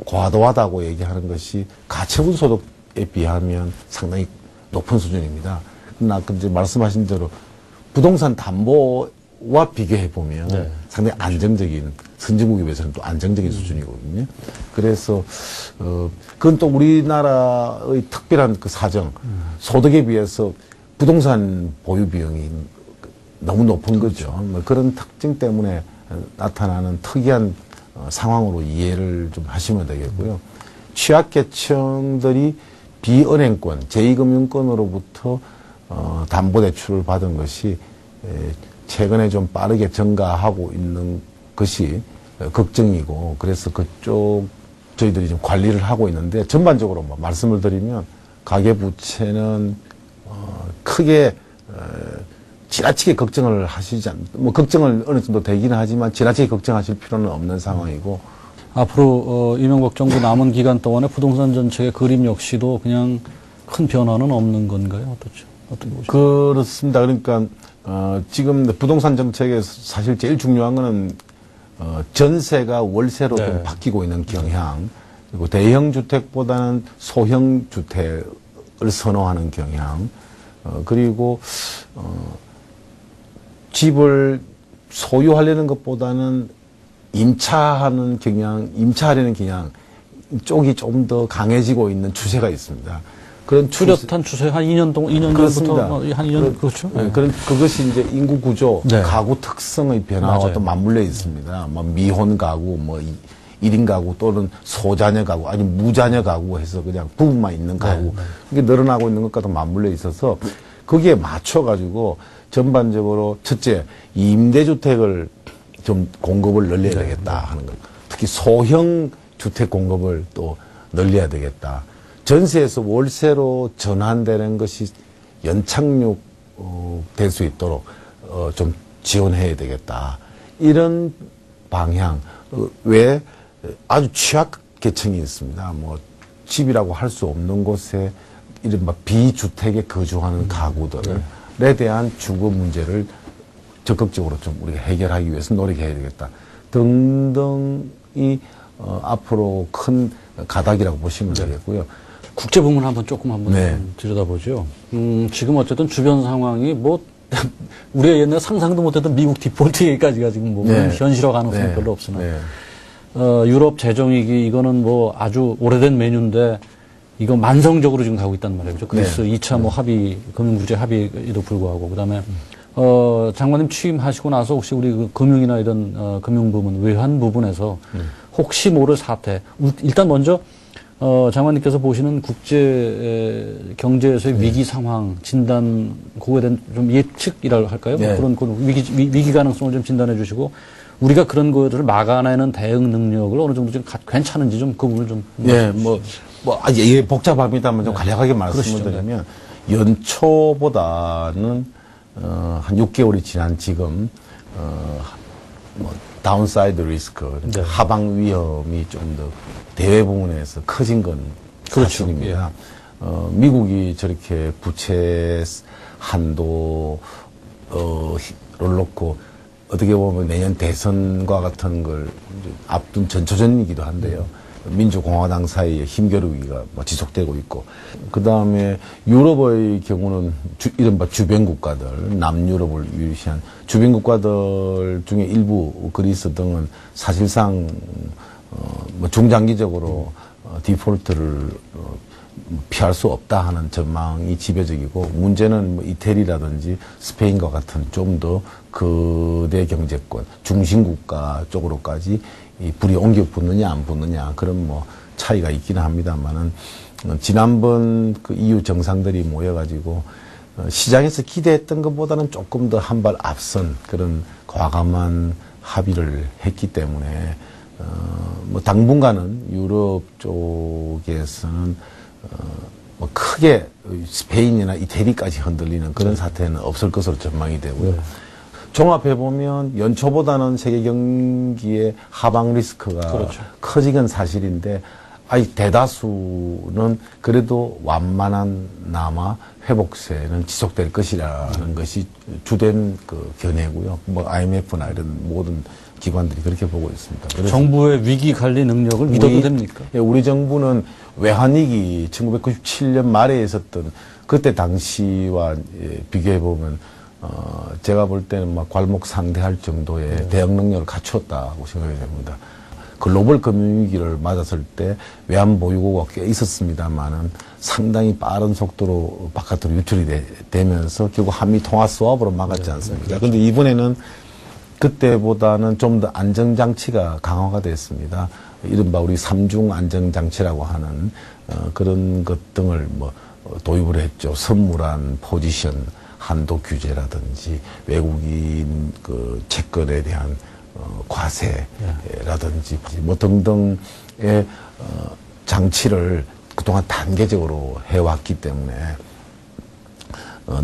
과도하다고 얘기하는 것이 가처분 소득에 비하면 상당히 높은 수준입니다. 그러나 이제 말씀하신 대로 부동산 담보와 비교해 보면 상당히 안정적인, 선진국에 비해서는 또 안정적인 수준이거든요. 그래서 그건 또 우리나라의 특별한 그 사정, 소득에 비해서 부동산 보유 비용이 너무 높은 거죠. 뭐 그런 특징 때문에 나타나는 특이한 상황으로 이해를 좀 하시면 되겠고요. 취약계층들이 비은행권, 제2금융권으로부터 담보대출을 받은 것이 최근에 좀 빠르게 증가하고 있는 것이 걱정이고, 그래서 그쪽 저희들이 좀 관리를 하고 있는데, 전반적으로 뭐 말씀을 드리면 가계부채는 크게 지나치게 걱정을 하시지 뭐 걱정을 어느 정도 되기는 하지만 지나치게 걱정하실 필요는 없는 상황이고. 앞으로 이명박 정부 남은 기간 동안에 부동산 정책의 그림 역시도 그냥 큰 변화는 없는 건가요? 어떻죠? 어떻게 보십니까? 그렇습니다. 그러니까 지금 부동산 정책에 사실 제일 중요한 거는 전세가 월세로 좀 바뀌고 있는 경향, 그리고 대형 주택보다는 소형 주택을 선호하는 경향, 그리고 집을 소유하려는 것보다는 임차하는 경향, 임차하려는 경향 쪽이 좀 더 강해지고 있는 추세가 있습니다. 그런 뚜렷한 추세 한 2년 동안, 2년 전부터 한 2년, 그렇죠. 네. 그것이 이제 인구 구조, 네. 가구 특성의 변화와 맞아요. 또 맞물려 있습니다. 뭐 미혼 가구, 뭐 1인 가구 또는 소자녀 가구, 아니 무자녀 가구 해서 그냥 부부만 있는 가구. 이게 늘어나고 있는 것과도 맞물려 있어서 거기에 맞춰가지고 전반적으로 첫째, 임대주택을 좀 공급을 늘려야 되겠다 하는 것. 특히 소형 주택 공급을 또 늘려야 되겠다. 전세에서 월세로 전환되는 것이 연착륙 될 수 있도록 좀 지원해야 되겠다. 이런 방향. 왜 아주 취약계층이 있습니다. 뭐 집이라고 할 수 없는 곳에 이른바 비주택에 거주하는 가구들에 대한 주거 문제를 적극적으로 좀 우리가 해결하기 위해서 노력해야 되겠다. 등등이 앞으로 큰 가닥이라고 보시면 되겠고요. 국제 부문 한번 조금 네. 들여다보죠. 지금 어쨌든 주변 상황이 뭐 우리가 옛날에 상상도 못했던 미국 디폴트 얘기까지가 지금 뭐 현실화 가능성이 별로 없으나 유럽 재정위기 이거는 뭐 아주 오래된 메뉴인데 이거 만성적으로 지금 가고 있단 말이죠. 그리스 2차 뭐 합의 금융구제 합의에도 불구하고 그다음에 장관님 취임하시고 나서 혹시 우리 그 금융이나 이런 금융 부문 외환 부분에서 혹시 모를 사태 일단 먼저 장관님께서 보시는 국제 경제에서의 위기 상황 진단 그거에 대한 좀 예측이라 할까요? 네. 그런 위기 가능성을 좀 진단해 주시고 우리가 그런 것들을 막아내는 대응 능력을 어느 정도 좀 괜찮은지 좀 그 부분을 좀 네, 이게 복잡합니다만 좀 간략하게 말씀을 드리면 연초보다는 한 6개월이 지난 지금 다운사이드 리스크, 그러니까 하방 위험이 좀 더 대외 부문에서 커진 건 사실입니다. 미국이 저렇게 부채 한도를 놓고 어떻게 보면 내년 대선과 같은 걸 앞둔 전초전이기도 한데요. 민주공화당 사이에 힘겨루기가 지속되고 있고, 그 다음에 유럽의 경우는 이른바 주변 국가들, 남유럽을 위시한 주변 국가들 중에 일부 그리스 등은 사실상 중장기적으로 디폴트를 피할 수 없다 하는 전망이 지배적이고, 문제는 이태리라든지 스페인과 같은 좀 더 거대 경제권, 중심국가 쪽으로까지 이 불이 옮겨 붙느냐 안 붙느냐 그런 차이가 있기는 합니다만은 지난번 그 EU 정상들이 모여가지고 시장에서 기대했던 것보다는 조금 더 한 발 앞선 그런 과감한 합의를 했기 때문에 뭐 당분간은 유럽 쪽에서는 뭐 크게 스페인이나 이태리까지 흔들리는 그런 사태는 없을 것으로 전망이 되고요. 네. 종합해 보면 연초보다는 세계 경기의 하방 리스크가 그렇죠. 커진 사실인데 대다수는 그래도 완만한 회복세는 지속될 것이라는 것이 주된 그 견해고요. 뭐 IMF나 이런 모든 기관들이 그렇게 보고 있습니다. 그래서 정부의 위기 관리 능력을 믿어도 됩니까? 우리 정부는 외환위기 1997년 말에 있었던 그때 당시와 비교해 보면 제가 볼 때는 막 괄목상대할 정도의 대응 능력을 갖추었다고 생각이 됩니다. 글로벌 금융위기를 맞았을 때 외환 보유고가 꽤 있었습니다만은 상당히 빠른 속도로 바깥으로 유출이 되면서 결국 한미 통화 스왑으로 막았지 않습니까? 그런데 이번에는 그때보다는 좀 더 안정장치가 강화가 됐습니다. 이른바 우리 삼중 안정장치라고 하는 그런 것 등을 뭐 도입을 했죠. 선물한 포지션 한도 규제라든지 외국인 그 채권에 대한 과세라든지 뭐 등등의 장치를 그동안 단계적으로 해왔기 때문에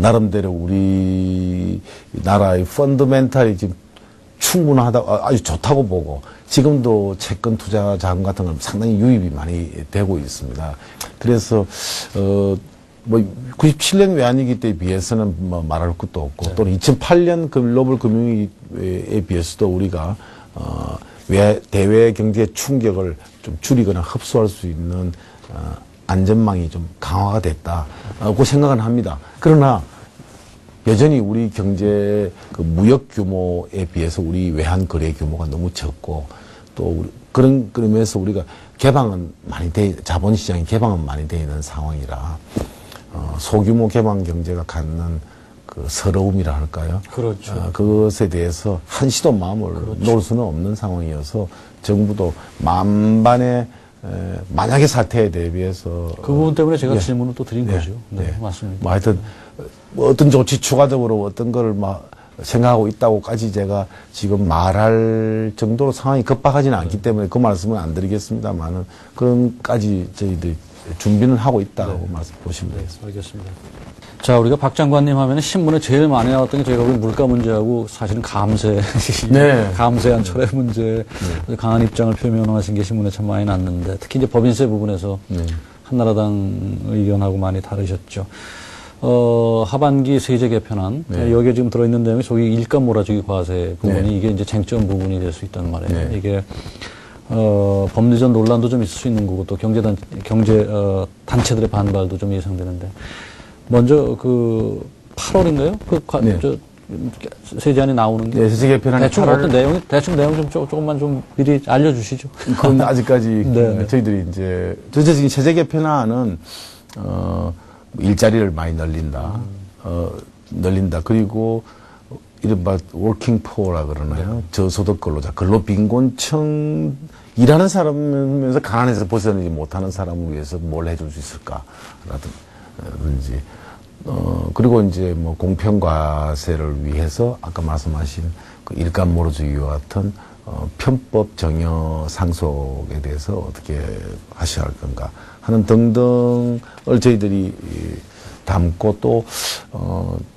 나름대로 우리 나라의 펀더멘탈이 지금 충분하다, 아주 좋다고 보고 지금도 채권 투자 자금 같은 건 상당히 유입이 많이 되고 있습니다. 그래서 뭐 97년 외환위기 때에 비해서는 뭐 말할 것도 없고 또는 2008년 글로벌 금융위기에 비해서도 우리가 대외 경제 충격을 좀 줄이거나 흡수할 수 있는 안전망이 좀 강화가 됐다고 생각은 합니다. 그러나 여전히 우리 경제 그 무역 규모에 비해서 우리 외환 거래 규모가 너무 적고 또 그런 의미에서 우리가 개방은 많이 자본시장이 개방은 많이 돼 있는 상황이라 소규모 개방 경제가 갖는 그 서러움이라 할까요? 그렇죠. 그것에 대해서 한시도 마음을 놓을 수는 없는 상황이어서 정부도 만반의 만약의 사태에 대비해서 그 부분 때문에 제가 질문을 또 드린 거죠. 네, 맞습니다. 뭐 하여튼 뭐 어떤 조치 추가적으로 어떤 걸 막 생각하고 있다고까지 제가 지금 말할 정도로 상황이 급박하지는 않기 때문에 그 말씀은 안 드리겠습니다만은 그런까지 저희들이 준비는 하고 있다고 말씀 보시면 되겠습니다. 알겠습니다. 자, 우리가 박 장관님 하면 신문에 제일 많이 나왔던 게 저희가 우리 물가 문제하고 사실은 감세, 감세한 철회 문제, 강한 입장을 표명하신 게 신문에 참 많이 났는데 특히 이제 법인세 부분에서 한나라당 의견하고 많이 다르셨죠. 하반기 세제 개편안 여기에 지금 들어있는 내용이 소위 일감 몰아주기 과세 부분이 이게 이제 쟁점 부분이 될 수 있단 말이에요. 이게 법리전 논란도 좀 있을 수 있는 거고 또 경제 단체들의 반발도 좀 예상되는데 먼저 그 8월인가요? 세제안이 나오는 게 세제 개편안이 대충 어떤 내용이 대충 내용 좀 조금만 좀 미리 알려주시죠. 그건 아직까지 저희들이 이제 전체적인 세제 개편안은 일자리를 많이 늘린다. 그리고 이른바 워킹 포어라 그러나요? 저소득 근로자, 근로빈곤층 일하는 사람이면서 가난해서 벗어나지 못하는 사람을 위해서 뭘 해줄 수 있을까라든지 그리고 이제 뭐 공평과세를 위해서 아까 말씀하신 그 일감 몰아주기와 같은 편법 정여 상속에 대해서 어떻게 하셔야 할 건가 하는 등등을 저희들이 담고 또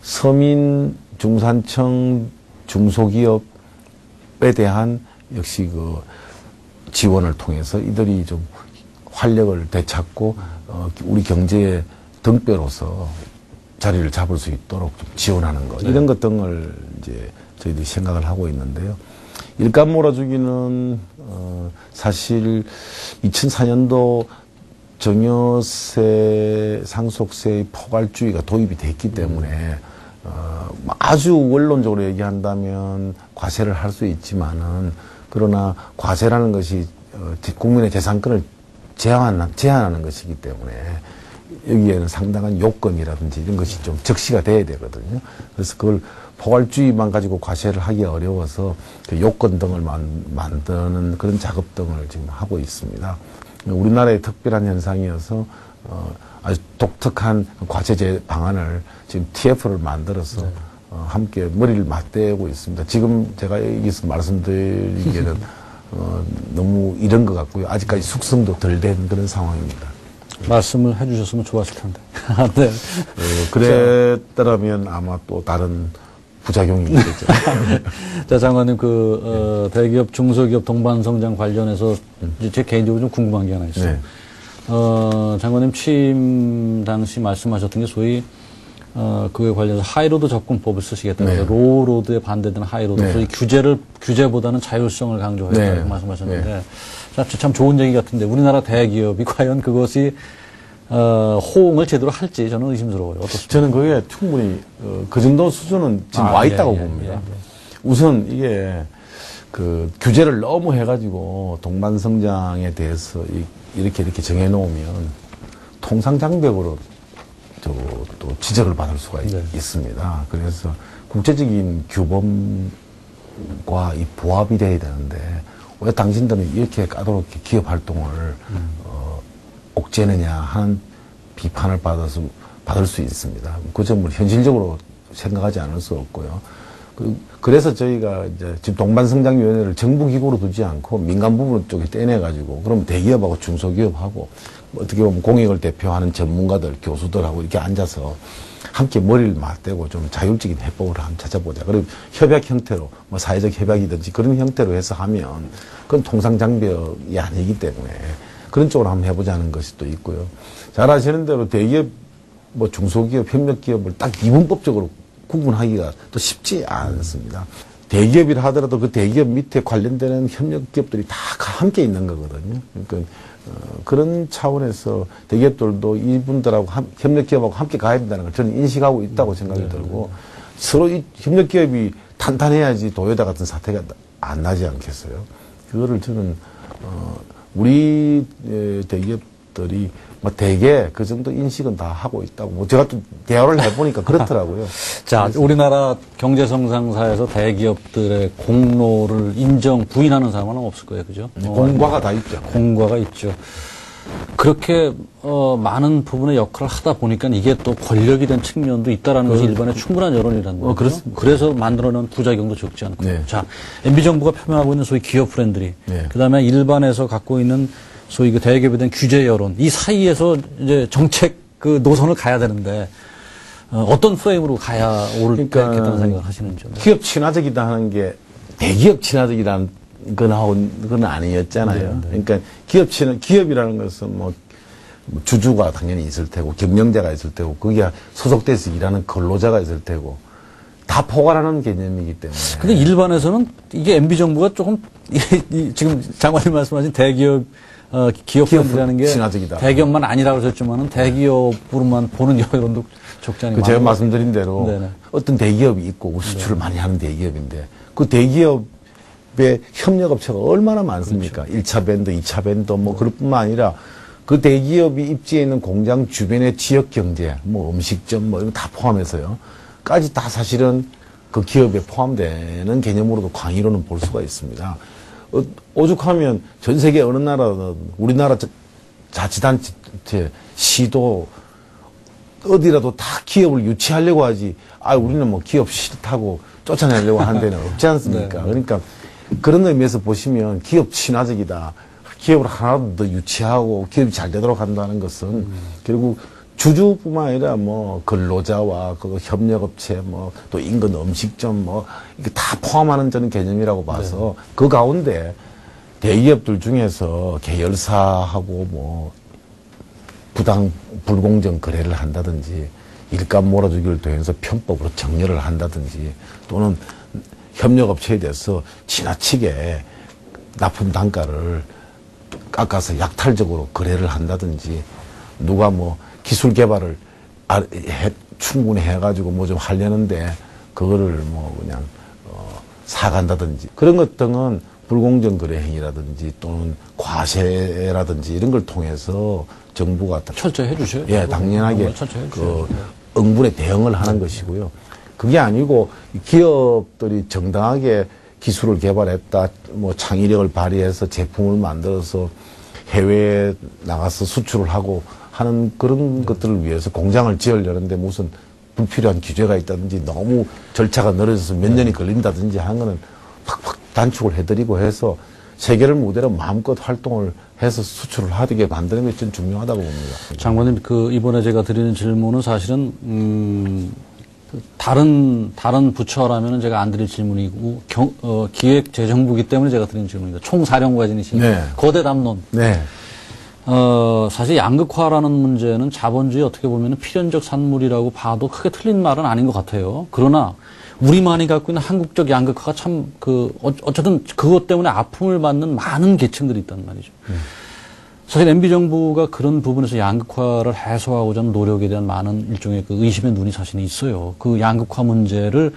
서민 중산층 중소기업에 대한 역시 그 지원을 통해서 이들이 좀 활력을 되찾고 우리 경제의 등뼈로서 자리를 잡을 수 있도록 좀 지원하는 것 이런 것 등을 이제 저희들이 생각을 하고 있는데요. 일감 몰아주기는 사실 2004년도 정여세 상속세의 포괄주의가 도입이 됐기 때문에 아주 원론적으로 얘기한다면 과세를 할 수 있지만은 그러나 과세라는 것이 국민의 재산권을 제한하는 것이기 때문에 여기에는 상당한 요건이라든지 이런 것이 좀 적시가 돼야 되거든요. 그래서 그걸 포괄주의만 가지고 과세를 하기 어려워서 그 요건 등을 만드는 그런 작업 등을 지금 하고 있습니다. 우리나라의 특별한 현상이어서 아주 독특한 과체제 방안을 지금 TF를 만들어서 함께 머리를 맞대고 있습니다. 지금 제가 여기서 말씀드리기에는 너무 이런 것 같고요. 아직까지 숙성도 덜 된 그런 상황입니다. 말씀을 해주셨으면 좋았을 텐데. 네. 그랬더라면 아마 또 다른 부작용이 있겠죠. 자, 장관님, 대기업, 중소기업 동반 성장 관련해서 이제 제 개인적으로 좀 궁금한 게 하나 있어요. 네. 장관님 취임 당시 말씀하셨던 게 소위 그에 관련해서 하이로드 접근법을 쓰시겠다고 해서 네. 로로드에 반대되는 하이로드, 네. 소위 규제보다는 자율성을 강조했다고 네. 말씀하셨는데 네. 참 좋은 얘기 같은데 우리나라 대기업이 과연 그것이 호응을 제대로 할지 저는 의심스러워요. 어떻습니까? 저는 그게 충분히 그 정도 수준은 지금 와 있다고 봅니다. 우선 이게 그 규제를 너무 해가지고 동반 성장에 대해서 이렇게 정해놓으면 통상장벽으로 또 지적을 받을 수가 네. 있습니다. 그래서 국제적인 규범과 이 부합이 돼야 되는데 왜 당신들은 이렇게 까다롭게 기업 활동을 옥죄느냐 하는 비판을 받을 수 있습니다. 그 점을 현실적으로 생각하지 않을 수 없고요. 그래서 저희가 이제 지금 동반성장위원회를 정부기구로 두지 않고 민간 부분 쪽에 떼내가지고 그럼 대기업하고 중소기업하고 어떻게 보면 공익을 대표하는 전문가들, 교수들하고 이렇게 앉아서 함께 머리를 맞대고 좀 자율적인 해법을 한번 찾아보자. 그리고 협약 형태로, 뭐 사회적 협약이든지 그런 형태로 해서 하면 그건 통상장벽이 아니기 때문에 그런 쪽으로 한번 해보자는 것이 또 있고요. 잘 아시는 대로 대기업, 뭐 중소기업, 협력기업을 딱 이분법적으로 구분하기가 또 쉽지 않습니다. 대기업이라 하더라도 그 대기업 밑에 관련되는 협력기업들이 다 함께 있는 거거든요. 그러니까 그런 차원에서 대기업들도 이분들하고 협력기업하고 함께 가야 된다는 걸 저는 인식하고 있다고 생각이 들고 서로 이 협력기업이 탄탄해야지 도요타 같은 사태가 안 나지 않겠어요. 그거를 저는 우리 대기업들이 뭐 대개 그 정도 인식은 다 하고 있다고. 뭐 제가 또 대화를 해보니까 그렇더라고요. 자, 우리나라 경제성장사에서 대기업들의 공로를 부인하는 사람은 없을 거예요. 그죠? 공과가 다 있죠. 공과가 있죠. 그렇게 많은 부분의 역할을 하다 보니까 이게 또 권력이 된 측면도 있다라는 것이 일반의 충분한 여론이라는 거죠. 그렇습니다. 그래서 만들어낸 부작용도 적지 않고. 네. 자, MB 정부가 표명하고 있는 소위 기업 프렌들리, 네. 그다음에 일반에서 갖고 있는 소위 그 대기업에 대한 규제 여론, 이 사이에서 이제 정책 그 노선을 가야 되는데 어떤 프레임으로 가야 옳겠다는 생각을 하시는지. 기업 친화적이다 하는 게 대기업 친화적이라는 건 아니었잖아요. 네, 네. 그러니까 기업이라는 것은 뭐 주주가 당연히 있을 테고 경영자가 있을 테고 거기에 소속돼서 일하는 근로자가 있을 테고 다 포괄하는 개념이기 때문에. 근데 일반에서는 이게 MB 정부가 조금 지금 장관님 말씀하신 대기업 기업이라는 게 친화적이다. 대기업만 아니라고 하셨지만은 대기업으로만 보는 여론도 적지 않게 제가 많은 말씀드린 대로 네네. 어떤 대기업이 있고 수출을 많이 하는 대기업인데 그 대기업의 협력업체가 얼마나 많습니까? 그렇죠. 1차 밴드, 2차 밴드 뭐 그럴 뿐만 아니라 그 대기업이 입지해 있는 공장 주변의 지역 경제, 뭐 음식점 뭐 이런 거 다 포함해서요. 까지 다 사실은 그 기업에 포함되는 개념으로도 광의로는 볼 수가 있습니다. 오죽하면 전 세계 어느 나라든 우리나라 자치단체, 시도 어디라도 다 기업을 유치하려고 하지. 우리는 뭐 기업 싫다고 쫓아내려고 하는 데는 없지 않습니까? 네. 그러니까 그런 의미에서 보시면 기업 친화적이다. 기업을 하나라도 더 유치하고 기업이 잘 되도록 한다는 것은 결국 주주뿐만 아니라 뭐 근로자와 그 협력업체 뭐 또 인근 음식점 뭐 이게 다 포함하는 저는 개념이라고 봐서 그 가운데 대기업들 중에서 계열사하고 뭐 불공정 거래를 한다든지 일감 몰아주기를 통해서 편법으로 정렬을 한다든지 또는 협력업체에 대해서 지나치게 납품 단가를 깎아서 약탈적으로 거래를 한다든지 누가 뭐 기술 개발을 충분히 해가지고 뭐 좀 하려는데 그거를 뭐 그냥 사간다든지 그런 것 등은 불공정 거래 행위라든지 또는 과세라든지 이런 걸 통해서 정부가 철저히 해주셔요. 예, 당연하게 철저히 그 응분에 대응을 하는 것이고요. 그게 아니고 기업들이 정당하게 기술을 개발했다, 뭐 창의력을 발휘해서 제품을 만들어서 해외에 나가서 수출을 하고 하는 그런 것들을 위해서 공장을 지으려는데 무슨 불필요한 규제가 있다든지 너무 절차가 늘어져서 몇 년이 걸린다든지 하는 거는 팍팍 단축을 해드리고 해서 세계를 무대로 마음껏 활동을 해서 수출을 하게 만드는 것이 좀 중요하다고 봅니다. 장관님, 이번에 제가 드리는 질문은 사실은, 다른 부처라면 제가 안 드릴 질문이고, 기획재정부이기 때문에 제가 드리는 질문입니다. 총사령부가 지니신 네. 거대 담론. 네. 사실 양극화라는 문제는 자본주의 어떻게 보면 필연적 산물이라고 봐도 크게 틀린 말은 아닌 것 같아요. 그러나 우리만이 갖고 있는 한국적 양극화가 참 어쨌든 그것 때문에 아픔을 받는 많은 계층들이 있단 말이죠. 사실 MB 정부가 그런 부분에서 양극화를 해소하고자 하는 노력에 대한 많은 일종의 의심의 눈이 사실 있어요. 그 양극화 문제를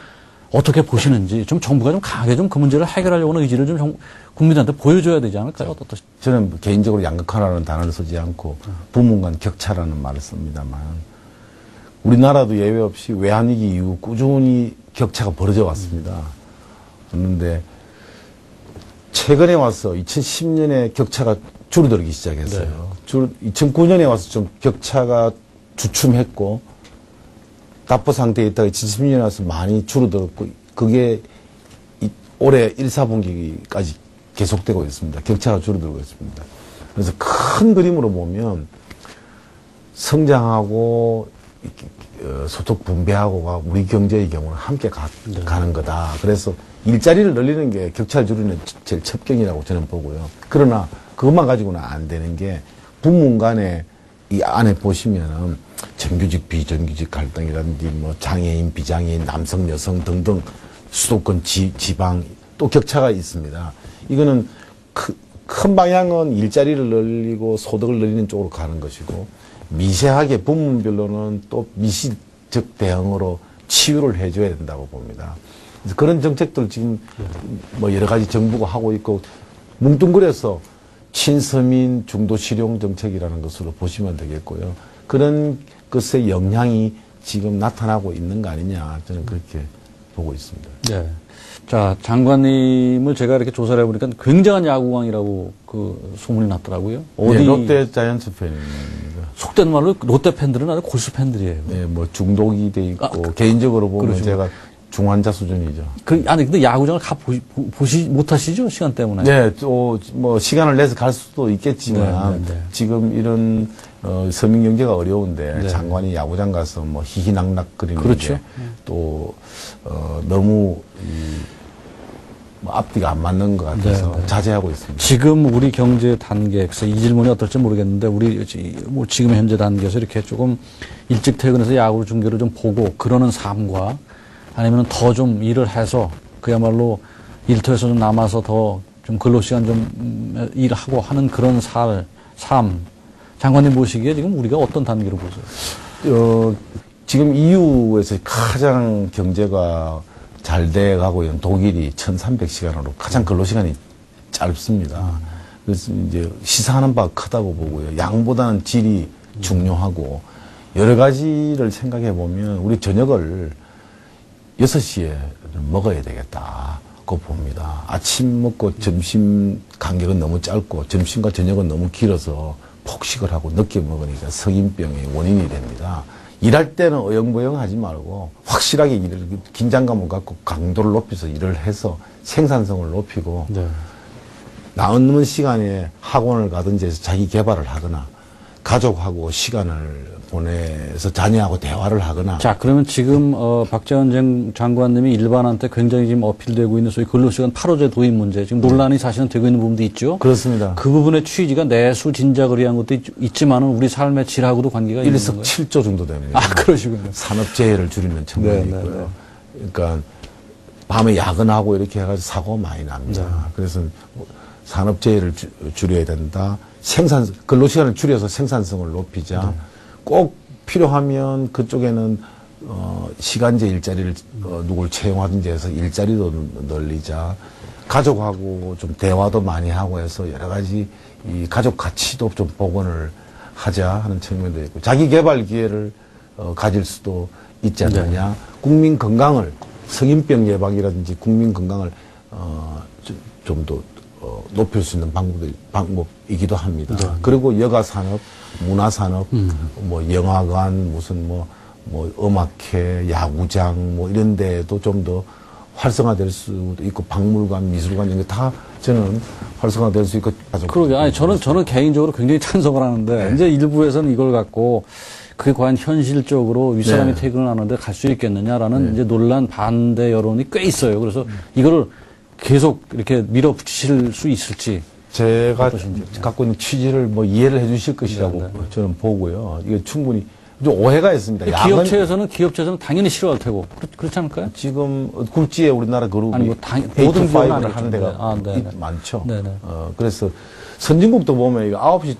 어떻게 보시는지 좀 정부가 좀 강하게 좀 그 문제를 해결하려고 하는 의지를 좀 국민들한테 보여줘야 되지 않을까요? 저는 개인적으로 양극화라는 단어를 쓰지 않고 부문 간 격차라는 말을 씁니다만 우리나라도 예외 없이 외환위기 이후 꾸준히 격차가 벌어져 왔습니다. 그런데 최근에 와서 2010년에 격차가 줄어들기 시작했어요. 2009년에 와서 좀 격차가 주춤했고 답보 상태에 있다가 2010년에 와서 많이 줄어들었고 그게 올해 1, 4분기까지 계속되고 있습니다. 격차가 줄어들고 있습니다. 그래서 큰 그림으로 보면 성장하고 소득 분배하고가 우리 경제의 경우는 함께 가는 거다. 그래서 일자리를 늘리는 게 격차를 줄이는 제일 첩경이라고 저는 보고요. 그러나 그것만 가지고는 안 되는 게 부문 간에 이 안에 보시면은 정규직, 비정규직 갈등이라든지 뭐 장애인, 비장애인, 남성, 여성 등등 수도권, 지방 또 격차가 있습니다. 이거는 큰 방향은 일자리를 늘리고 소득을 늘리는 쪽으로 가는 것이고 미세하게 부문별로는 또 미시적 대응으로 치유를 해줘야 된다고 봅니다. 그래서 그런 정책들 지금 뭐 여러 가지 정부가 하고 있고 뭉뚱그려서 친서민 중도실용 정책이라는 것으로 보시면 되겠고요. 그런 것의 영향이 지금 나타나고 있는 거 아니냐 저는 그렇게 보고 있습니다. 네. 자, 장관님을 제가 이렇게 조사를 해보니까 굉장한 야구광이라고 소문이 났더라고요. 네, 롯데 자이언츠 팬입니다. 속된 말로 롯데 팬들은 아주 골수 팬들이에요. 네, 뭐 중독이 돼 있고 개인적으로 보면 그러시구나. 제가 중환자 수준이죠. 근데 야구장을 못 하시죠? 시간 때문에. 네, 또 뭐 시간을 내서 갈 수도 있겠지만 네. 지금 이런 서민 경제가 어려운데 네. 장관이 야구장 가서 뭐 희희낙낙거리는 그렇죠. 게 또 너무 뭐 앞뒤가 안 맞는 것 같아서 네. 자제하고 있습니다. 지금 우리 경제 단계, 그래서 이 질문이 어떨지 모르겠는데, 우리 뭐 지금 현재 단계에서 이렇게 조금 일찍 퇴근해서 야구 중계를 좀 보고 그러는 삶과 아니면 더 좀 일을 해서 그야말로 일터에서 좀 남아서 더 좀 근로시간 좀 일하고 하는 그런 삶. 장관님 보시기에 지금 우리가 어떤 단계로 보세요? 지금 EU에서 가장 경제가 잘 돼가고 있는 독일이 1300시간으로 가장 근로시간이 짧습니다. 그래서 이제 시사하는 바가 크다고 보고요. 양보다는 질이 중요하고 여러 가지를 생각해 보면 우리 저녁을 6시에 먹어야 되겠다고 봅니다. 아침 먹고 점심 간격은 너무 짧고 점심과 저녁은 너무 길어서 폭식을 하고 늦게 먹으니까 성인병의 원인이 됩니다. 일할 때는 어영부영 하지 말고 확실하게 일을 긴장감을 갖고 강도를 높여서 일을 해서 생산성을 높이고 네. 남은 시간에 학원을 가든지 해서 자기 개발을 하거나 가족하고 시간을 보내서 자녀하고 대화를 하거나. 자, 그러면 지금 박재원 장관님이 일반한테 굉장히 지금 어필되고 있는 소위 근로시간 8호제 도입 문제, 지금 논란이 사실은 되고 있는 부분도 있죠. 그렇습니다. 그 부분의 취지가 내수 진작을 위한 것도 있지만은 우리 삶의 질하고도 관계가 있는 일석 거예요. 7조 정도 됩니다. 아, 그러시군요. 산업재해를 줄이는 측면이 네, 있고요. 그러니까 밤에 야근하고 이렇게 해가지고 사고가 많이 납니다. 네. 그래서 산업재해를 줄여야 된다. 근로시간을 줄여서 생산성을 높이자. 꼭 필요하면 그쪽에는 시간제 일자리를 누굴 채용하든지 해서 일자리도 늘리자. 가족하고 좀 대화도 많이 하고 해서 여러 가지 이 가족 가치도 좀 복원을 하자 하는 측면도 있고 자기 개발 기회를 가질 수도 있지 않느냐. 국민 건강을 성인병 예방이라든지 국민 건강을 좀 더 높일 수 있는 방법이기도 합니다. 그리고 여가 산업, 문화 산업, 뭐 영화관, 무슨 뭐 음악회, 야구장 뭐 이런 데도 좀 더 활성화될 수도 있고 박물관, 미술관 이런 게 다 저는 활성화될 수 있고 아주 그러게. 아니 저는 개인적으로 굉장히 찬성을 하는데 이제 일부에서는 이걸 갖고 그게 과연 현실적으로 윗사람이 퇴근을 하는데 갈 수 있겠느냐라는 이제 논란 반대 여론이 꽤 있어요. 그래서 이거를 계속 이렇게 밀어붙이실 수 있을지. 제가 어떠신지. 갖고 있는 취지를 뭐 이해를 해주실 것이라고 저는 보고요. 이게 충분히 좀 오해가 있습니다. 기업체에서는 당연히 싫어할 테고 그렇지 않을까요? 지금 굴지에 우리나라 그룹이 아니, 모든 기업은 8to5를 하는 데가 아니겠죠. 많죠. 네네. 그래서 선진국도 보면 이거 9시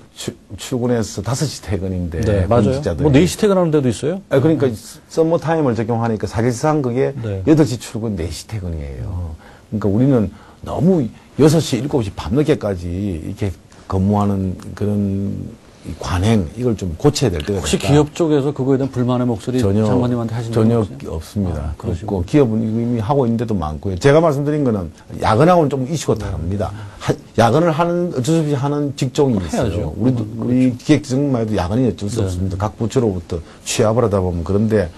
출근해서 5시 퇴근인데 네, 맞아요. 공직자들이. 뭐 4시 퇴근하는 데도 있어요? 그러니까 서머 타임을 적용하니까 사실상 그게 네. 8시 출근, 4시 퇴근이에요. 그러니까 우리는 너무 6시, 7시 밤늦게까지 이렇게 근무하는 그런 이 관행, 이걸 좀 고쳐야 될 때가 혹시 됐다. 기업 쪽에서 그거에 대한 불만의 목소리 장관님한테 하신 적 전혀 없어요? 없습니다. 그러시고. 없고 기업은 이미 하고 있는 데도 많고요. 제가 말씀드린 거는 야근하고는 좀 이슈가 다릅니다. 야근을 하는 어쩔 수 없이 하는 직종이 있어요. 해야죠. 우리 기획직만 해도 야근이 어쩔 수 없습니다. 각 부처로부터 취합을 하다 보면. 그런데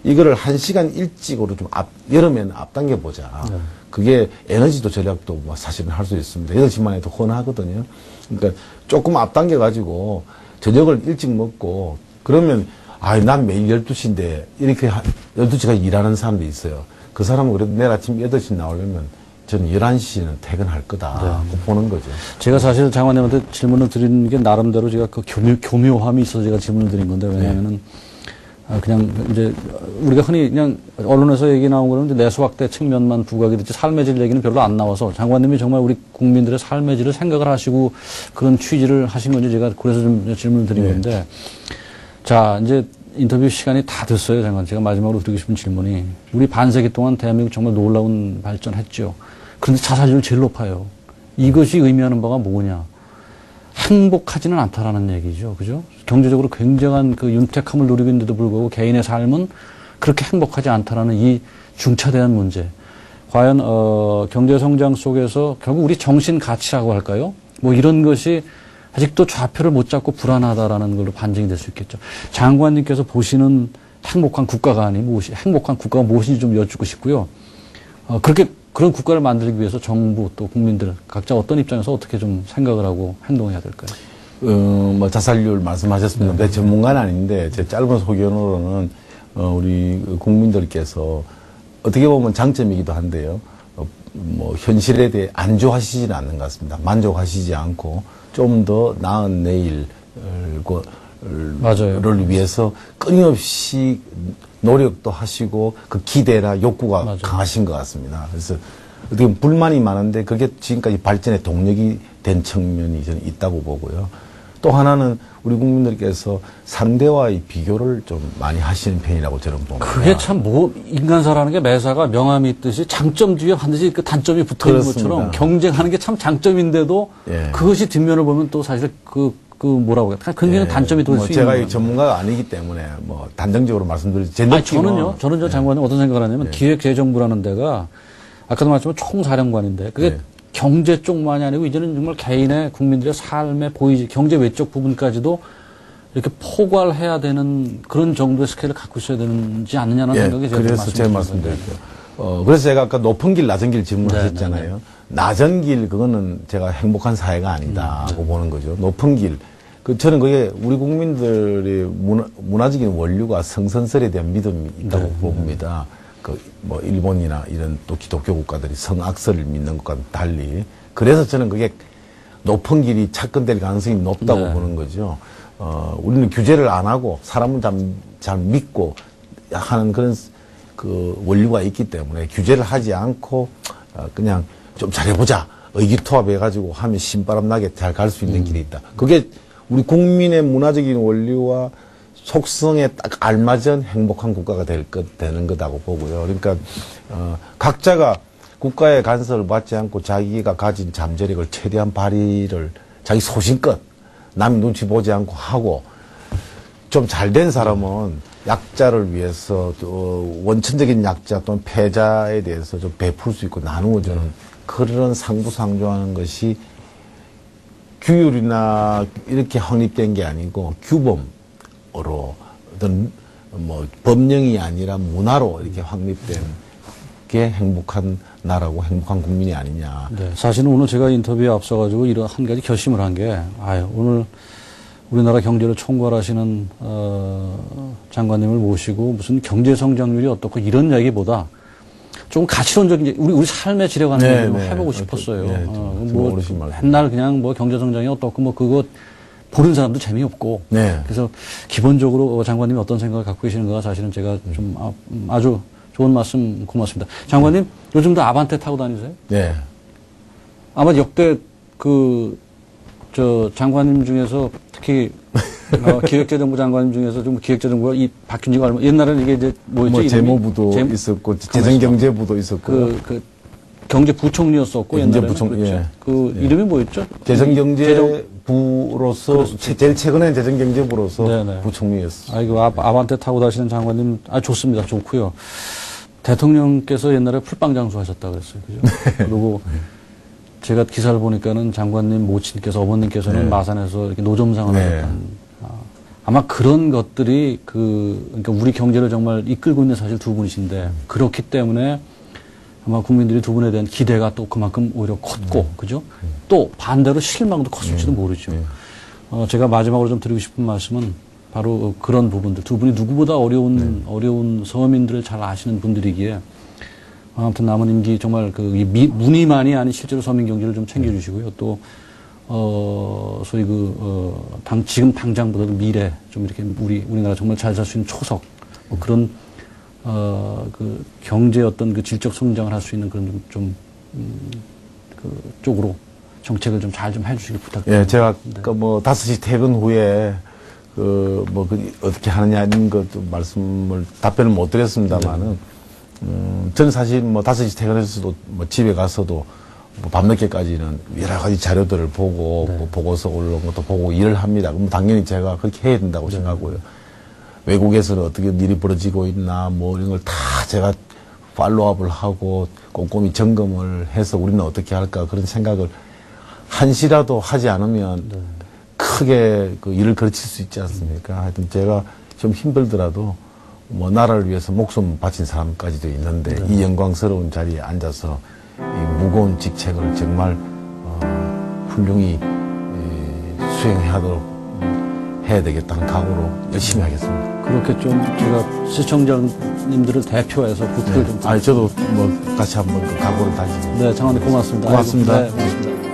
이거를 1시간 일찍으로 좀 여름에는 앞당겨 보자. 그게 에너지도 전략도 뭐 사실은 할 수 있습니다. 8시만 해도 훤하거든요. 그러니까 조금 앞당겨 가지고 저녁을 일찍 먹고 그러면 난 매일 12시인데 이렇게 12시까지 일하는 사람도 있어요. 그 사람은 그래도 내일 아침 8시 나오려면 저는 11시는 퇴근할 거다. 보는 거죠. 제가 사실 장관님한테 질문을 드리는 게 나름대로 제가 그 교묘함이 있어서 제가 질문을 드린 건데 왜냐하면은 그냥 이제 우리가 흔히 그냥 언론에서 얘기 나온 거는 이제 내수확대 측면만 부각이 됐지 삶의 질 얘기는 별로 안 나와서 장관님이 정말 우리 국민들의 삶의 질을 생각을 하시고 그런 취지를 하신 건지 제가 그래서 좀 질문을 드린 건데 자 이제 인터뷰 시간이 다 됐어요. 장관 제가 마지막으로 드리고 싶은 질문이 우리 반세기 동안 대한민국 정말 놀라운 발전했죠. 그런데 자살률 제일 높아요. 이것이 의미하는 바가 뭐냐? 행복하지는 않다라는 얘기죠. 그죠? 경제적으로 굉장한 그 윤택함을 누리고 있는데도 불구하고 개인의 삶은 그렇게 행복하지 않다라는 이 중차대한 문제. 과연, 경제 성장 속에서 결국 우리 정신 가치라고 할까요? 뭐 이런 것이 아직도 좌표를 못 잡고 불안하다라는 걸로 반증이 될 수 있겠죠. 장관님께서 보시는 행복한 국가가 행복한 국가가 무엇인지 좀 여쭙고 싶고요. 그런 국가를 만들기 위해서 정부 또 국민들 각자 어떤 입장에서 어떻게 좀 생각을 하고 행동해야 될까요? 뭐 자살률 말씀하셨습니다. 내 전문가는 아닌데 제 짧은 소견으로는 우리 국민들께서 어떻게 보면 장점이기도 한데요. 뭐 현실에 대해 안주하시지는 않는 것 같습니다. 만족하시지 않고 좀 더 나은 내일을 위해서 끊임없이 노력도 하시고 그 기대나 욕구가 강하신 것 같습니다. 그래서 어떻게 보면 불만이 많은데 그게 지금까지 발전의 동력이 된 측면이 저는 있다고 보고요. 또 하나는 우리 국민들께서 상대와의 비교를 좀 많이 하시는 편이라고 저는 봅니다. 그게 참 인간사라는 게 매사가 명함이 있듯이 장점 뒤에 반드시 그 단점이 붙어 있는 것처럼 경쟁하는 게 참 장점인데도 그것이 뒷면을 보면 또 사실 뭐라고 해야 굉장히 단점이 될 수 있는 제가 거예요. 전문가가 아니기 때문에 뭐 단정적으로 말씀드리지. 저는 장관님 어떤 생각을 하냐면 기획재정부라는 데가 아까도 말했지만 총사령관인데 그게 경제 쪽만이 아니고 이제는 정말 개인의 국민들의 삶의 경제 외적 부분까지도 이렇게 포괄해야 되는 그런 정도의 스케일을 갖고 있어야 되지 않느냐는 생각이 그래서 제가 말씀드릴게요. 그래서 제가 아까 높은 길, 낮은 길 질문하셨잖아요. 낮은 길, 그거는 제가 행복한 사회가 아니다고 보는 거죠. 높은 길. 저는 그게 우리 국민들의 문화적인 원류가 성선설에 대한 믿음이 있다고 봅니다. 뭐 일본이나 이런 또 기독교 국가들이 성악설을 믿는 것과는 달리 그래서 저는 그게 높은 길이 착근될 가능성이 높다고 보는 거죠. 우리는 규제를 안 하고 사람은 잘 믿고 하는 그런 그 원류가 있기 때문에 규제를 하지 않고 그냥 좀 잘해보자 의기투합해가지고 하면 신바람 나게 잘 갈 수 있는 길이 있다. 그게 우리 국민의 문화적인 원류와 속성에 딱 알맞은 행복한 국가가 되는 거다고 보고요. 그러니까, 각자가 국가의 간섭을 받지 않고 자기가 가진 잠재력을 최대한 발휘를 자기 소신껏 남 눈치 보지 않고 하고 좀 잘된 사람은 약자를 위해서 또 원천적인 약자 또는 패자에 대해서 좀 베풀 수 있고 나누어주는 그런 상부상조하는 것이 규율이나 이렇게 확립된 게 아니고 규범으로 어떤 뭐 법령이 아니라 문화로 이렇게 확립된 게 행복한 나라고 행복한 국민이 아니냐. 네, 사실은 오늘 제가 인터뷰에 앞서가지고 이런 한 가지 결심을 한 게, 오늘 우리나라 경제를 총괄하시는, 장관님을 모시고 무슨 경제 성장률이 어떻고 이런 얘기보다 좀 가치론적인, 우리 삶의 질에 관한 얘기를 좀 해보고 싶었어요. 네, 뭐, 맨날 그냥 뭐 경제 성장이 어떻고 뭐 그거 보는 사람도 재미없고. 네. 그래서 기본적으로 장관님이 어떤 생각을 갖고 계시는가 사실은 제가 좀 아주 좋은 말씀 고맙습니다. 장관님, 요즘도 아반떼 타고 다니세요? 네. 아마 역대 장관님 중에서 특히 기획재정부 장관님 중에서 좀 기획재정부가 바뀐 지가 얼마, 옛날에는 이게 이제 뭐였죠? 뭐 재무부도 있었고, 재정경제부도 있었고. 경제부총리였었고, 옛날에는. 그렇죠. 예. 이름이 뭐였죠? 재정경제부로서, 제일 최근에 재정경제부로서 네네. 부총리였어요. 아이고, 아반떼 타고 다니시는 장관님, 좋습니다. 좋고요. 대통령께서 옛날에 풀빵장수 하셨다 그랬어요. 그죠? 그리고 제가 기사를 보니까는 장관님 모친께서, 어머님께서는 마산에서 이렇게 노점상을 하셨다는. 아마 그런 것들이 그러니까 우리 경제를 정말 이끌고 있는 사실 두 분이신데, 그렇기 때문에 아마 국민들이 두 분에 대한 기대가 또 그만큼 오히려 컸고, 그죠? 또 반대로 실망도 컸을지도 모르죠. 제가 마지막으로 좀 드리고 싶은 말씀은 바로 그런 부분들. 두 분이 누구보다 어려운 서민들을 잘 아시는 분들이기에 아무튼 남은 임기 정말 문의만이 아닌 실제로 서민 경제를 좀 챙겨주시고요. 또, 소위 지금 당장보다도 미래 좀 이렇게 우리나라 정말 잘 살 수 있는 초석, 뭐 그런 경제 어떤 질적 성장을 할 수 있는 그런 쪽으로 정책을 좀 잘 좀 해주시길 부탁드립니다. 예, 제가 아까 5시 퇴근 후에 어떻게 하느냐 이런 것도 답변을 못 드렸습니다만은, 저는 사실 5시 퇴근해서도 집에 가서도 밤늦게까지는 여러 가지 자료들을 보고, 보고서 올라온 것도 보고 일을 합니다. 그럼 당연히 제가 그렇게 해야 된다고 생각하고요. 외국에서는 어떻게 일이 벌어지고 있나, 이런 걸 다 제가 팔로우업을 하고 꼼꼼히 점검을 해서 우리는 어떻게 할까 그런 생각을 한시라도 하지 않으면 크게 일을 거칠 수 있지 않습니까? 하여튼 제가 좀 힘들더라도 나라를 위해서 목숨 바친 사람까지도 있는데 이 영광스러운 자리에 앉아서 이 무거운 직책을 정말 훌륭히 수행하도록 해야 되겠다는 각오로 열심히 하겠습니다. 그렇게 좀 제가 시청자님들을 대표해서 부탁을 좀. 저도 같이 한번 각오를 다지겠습니다. 네, 장관님 고맙습니다. 고맙습니다. 네, 고맙습니다.